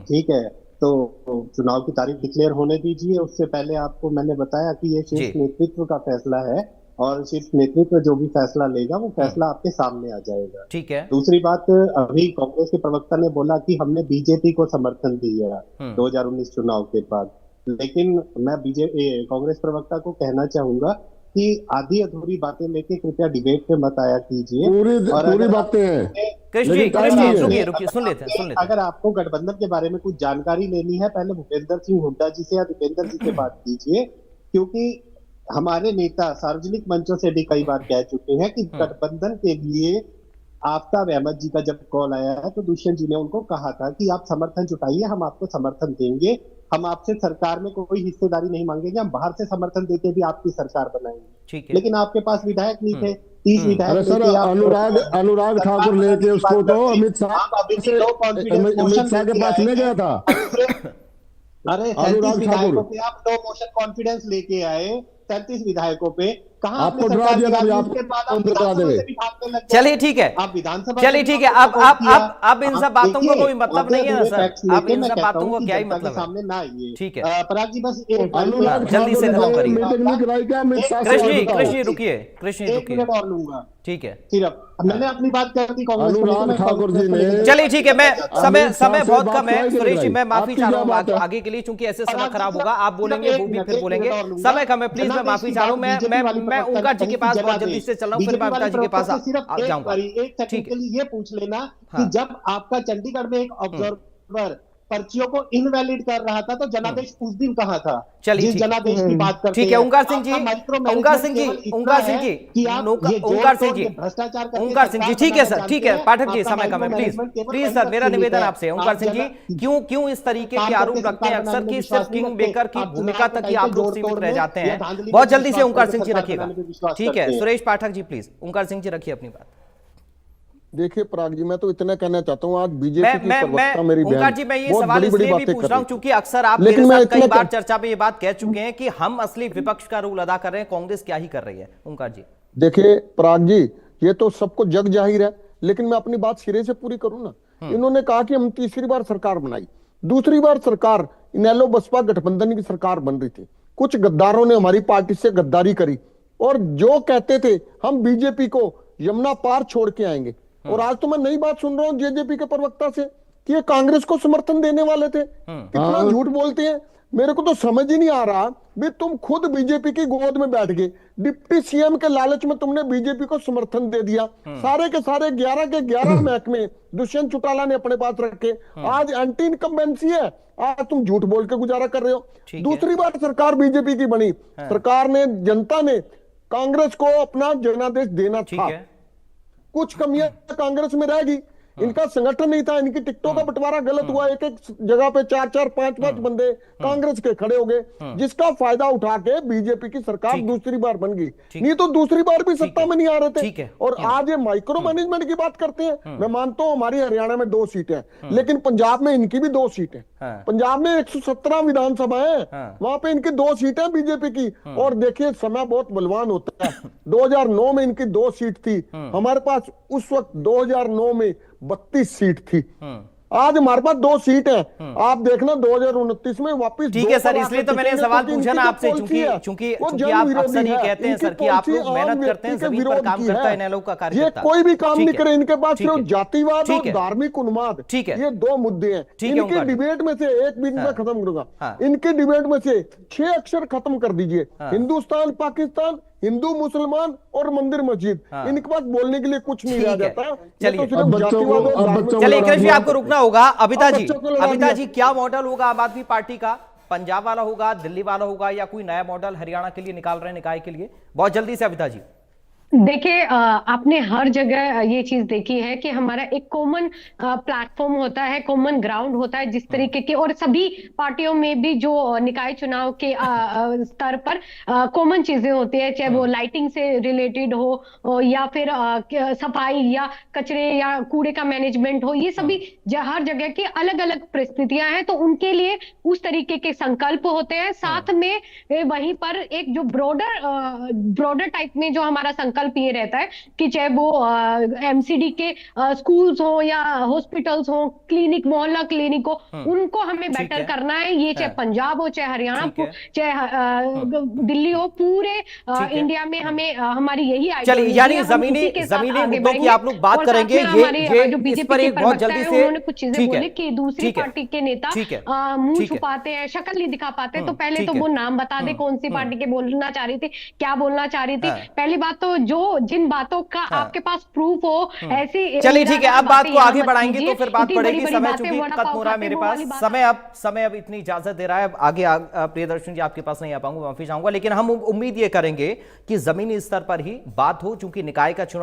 ठीक है, तो चुनाव की तारीख डिक्लेयर होने दीजिए। उससे पहले आपको मैंने बताया कि ये शीर्ष नेतृत्व का फैसला है, और शीर्ष नेतृत्व जो भी फैसला लेगा वो फैसला आपके सामने आ जाएगा। ठीक है। दूसरी बात, अभी कांग्रेस के प्रवक्ता ने बोला कि हमने बीजेपी को समर्थन दिया 2019 चुनाव के बाद, लेकिन मैं बीजेपी कांग्रेस प्रवक्ता को कहना चाहूंगा कि आधी अधूरी बातें लेके कृपया डिबेट पे मत आया कीजिए। पूरी बातें हैं। रुकिए, सुन लेते। अगर आपको गठबंधन के बारे में कुछ जानकारी लेनी है, पहले भूपेंद्र सिंह हुड्डा जी से या दीपेंद्र जी से बात कीजिए, क्योंकि हमारे नेता सार्वजनिक मंचों से भी कई बार कह चुके हैं कि गठबंधन के लिए आफ्ताब अहमद जी का जब कॉल आया है, तो दुष्यंत जी ने उनको कहा था कि आप समर्थन जुटाइए, हम आपको समर्थन देंगे, हम आपसे सरकार में कोई हिस्सेदारी नहीं मांगेंगे, हम बाहर से समर्थन देके भी आपकी सरकार बनाएंगे। लेकिन आपके पास विधायक नहीं थे, 30 विधायक लेके अनुराग ठाकुर लेके उसको तो अमित शाह के पास ले गया था। अरे 37 विधायकों पे आप नो मोशन कॉन्फिडेंस लेके आए, 33 विधायकों पे, कहाँ आपको डरा दिया था, चलिए ठीक है, आप विधानसभा, चलिए ठीक है, अब इन सब बातों का कोई मतलब नहीं है ना सर, अब इन सब बातों का क्या ही मतलब है, सामने ना आइए। ठीक है पराग जी, बस जल्दी से खत्म करिए। कृष्ण रुकिए और लूंगा, ठीक है, सिर्फ मैंने अपनी बात कर दी अनुराग ठाकुर जी ने। चलिए ठीक है, मैं समय बहुत कम है सुरेश जी, मैं माफी चाह रहा हूँ आगे के लिए, चूंकि ऐसे समय खराब होगा, आप बोलेंगे वो भी फिर बोलेंगे, समय कम है, प्लीज मैं माफी चाह रहा हूँ। मैं ओंकार जी के पास बहुत जल्दी से चल रहा हूँ, फिर मैं अमिता जी के पास जाऊंगा। एक सेकंड के लिए ये पूछ लेना कि जब आपका चंडीगढ़ में एक ऑब्जर्वर पर्चियों को इनवैलिड कर रहा था, तो जनादेश उस दिन कहाँ था? चलिए, जिस ठीक। जनादेश की बात करते ठीक है, हैं। ओंकार सिंह जी, आपका माइक्रो ओंकार सिंह जी, मैनेजमेंट केवल ओंकार इतना सिंह है जी, कि आप ये जोड़ ओंकार सिंह तोड़ जी, के भ्रष्टाचार करके ओंकार सिंह जी, सरकार ठीक है बनाना सर, ठीक जानते है, हैं। पाठक जी, आपका समय कम है, माइक्रो प्लीज मैनेजमेंट केवल प्लीज वहीं सर, तक मेरा सीमित निवेदन है। आपसे, ओंकार आप सिंह जी, जना- क्यों इस तरीके काम के करके आरोप रखते सरकार हैं अक्सर बनाने में कि विश्वास सिर्फ नहीं किंग रखते। मेकर की आप भूमिका चुनाव तक ही के आप लोग जोड़ सीमित तोड़ रह में जाते या हैं। धांधली में बहुत जल्दी से विश्वास ओंकार करके सिंह जी सरकार रखिएगा। बनाने में विश्वास ठीक है, करते हैं। सुरेश पाठक जी प्लीज, ओंकार सिंह जी रखिए अपनी बात। देखिए पराग जी, मैं तो इतना कहना चाहता हूँ, आज बीजेपी की प्रवक्ता मेरी ओंकार बहन जी, मैं ये बहुत सवाल बड़ी बड़ी इसलिए भी बातें पूछ कर रहा रही हूं थी। क्योंकि अक्सर आप लेकिन मेरे मैं साथ कई इतना बार चर्चा में ये बात कह चुके हैं कि हम असली विपक्ष का रोल अदा कर रहे हैं, कांग्रेस क्या ही कर रही है। ओंकार जी देखिए पराग जी, ये तो सबको जग जाहिर है, लेकिन मैं अपनी बात सिरे से पूरी करूं ना। इन्होंने कहा कि हम तीसरी बार सरकार बनाई, दूसरी बार सरकार इनेलो बसपा गठबंधन की सरकार बन रही थी, कुछ गद्दारों ने हमारी पार्टी से गद्दारी करी और जो कहते थे हम बीजेपी को यमुना पार छोड़ के आएंगे, और आज तो मैं नई बात सुन रहा हूं जेजेपी के प्रवक्ता से कि ये कांग्रेस को समर्थन देने वाले थे। कितना झूठ बोलते हैं, मेरे को तो समझ ही नहीं आ रहा। भी तुम खुद बीजेपी की गोद में बैठ गए, डिप्टी सीएम के लालच में तुमने बीजेपी को समर्थन दे दिया। सारे के सारे 11 के 11 महकमे दुष्यंत चौटाला ने अपने पास रखे। आज एंटी इनकम्बेंसी है, आज तुम झूठ बोल के गुजारा कर रहे हो। दूसरी बार सरकार बीजेपी की बनी, सरकार ने, जनता ने कांग्रेस को अपना जनादेश देना था। कुछ कमियां कांग्रेस में रहेगी, इनका संगठन नहीं था, इनकी टिकटों का बंटवारा गलत हुआ, एक एक जगह पे 4-4 5-5 बंदे कांग्रेस के खड़े हो गए, जिसका फायदा उठा के बीजेपी की सरकार दूसरी बार बन गई। नहीं तो दूसरी बार भी सत्ता में नहीं आ रहे थे। और आज ये माइक्रो मैनेजमेंट की बात करते हैं। मैं मानता हूं हमारी हरियाणा में 2 सीटें हैं, लेकिन पंजाब में इनकी भी 2 सीटें। पंजाब में 117 विधानसभा है, वहां पे इनकी 2 सीटें बीजेपी की। और देखिए समय बहुत बलवान होता है, 2009 में इनकी 2 सीट थी, हमारे पास उस वक्त 2009 में 32 सीट थी। आज हमारे पास 2 सीट है, आप देखना 2029 में वापस। ठीक है सर, इसलिए तो मैंने सवाल पूछा ना आपसे, चूंकि आप अक्सर ये कहते हैं सर कि आप लोग मेहनत करते हैं, जमीन पर काम करता है इनेलो का कार्यकर्ता। ये कोई भी काम नहीं करे, इनके पास सिर्फ जातिवाद और धार्मिक उन्माद, ये 2 मुद्दे हैं। इनके डिबेट में से एक मिनट में खत्म करूंगा, इनके डिबेट में से 6 अक्षर खत्म कर दीजिए, हिंदुस्तान पाकिस्तान, हिंदू मुसलमान और मंदिर मस्जिद। इनके पास बोलने के लिए कुछ नहीं रह जाता। चलिए चलिए कृष्ण, आपको रुकना होगा। अबिता जी, क्या मॉडल होगा आम आदमी पार्टी का? पंजाब वाला होगा, दिल्ली वाला होगा, या कोई नया मॉडल हरियाणा के लिए निकाल रहे हैं, निकाय के लिए? बहुत जल्दी से अबिता जी। देखिए, आपने हर जगह ये चीज देखी है कि हमारा एक कॉमन प्लेटफॉर्म होता है, कॉमन ग्राउंड होता है, जिस तरीके के, और सभी पार्टियों में भी जो निकाय चुनाव के स्तर पर कॉमन चीजें होती है, चाहे वो लाइटिंग से रिलेटेड हो या फिर सफाई या कचरे या कूड़े का मैनेजमेंट हो, ये सभी हर जगह की अलग अलग परिस्थितियां हैं, तो उनके लिए उस तरीके के संकल्प होते हैं। साथ में वहीं पर एक जो ब्रॉडर टाइप में जो हमारा संकल्प ये रहता है कि चाहे वो एमसीडी के स्कूल्स हो या हॉस्पिटल्स हो, क्लिनिक, मोहल्ला क्लिनिक हो, उनको हमें बेटर करना है। ये चाहे पंजाब हो, चाहे हरियाणा हो, चाहे दिल्ली हो, पूरे इंडिया में हमें हमारी यही चलिए, यानी जमीनी मुद्दों की आप लोग बात करेंगे। ये जो बीजेपी के प्रवक्ता है, उन्होंने कुछ चीजें बोली कि दूसरी पार्टी के नेता मुंह छुपाते हैं, शक्ल नहीं दिखा पाते, तो पहले तो वो नाम बता दे कौन सी पार्टी के बोलना चाह रही थी, क्या बोलना चाह रही थी। पहली बात तो जिन बातों का आपके पास प्रूफ हो, ऐसी। चलिए ठीक है, अब बात को आगे बढ़ाएंगे तो फिर बात पड़ेगी। समय चूंकि खत्म हो रहा है मेरे पास, समय अब इतनी इजाजत दे रहा है, आगे प्रियदर्शन जी आपके पास नहीं आ पाऊंगा, माफी चाहूंगा, लेकिन हम उम्मीद ये करेंगे कि जमीनी स्तर पर ही बात हो, चूंकि निकाय का चुनाव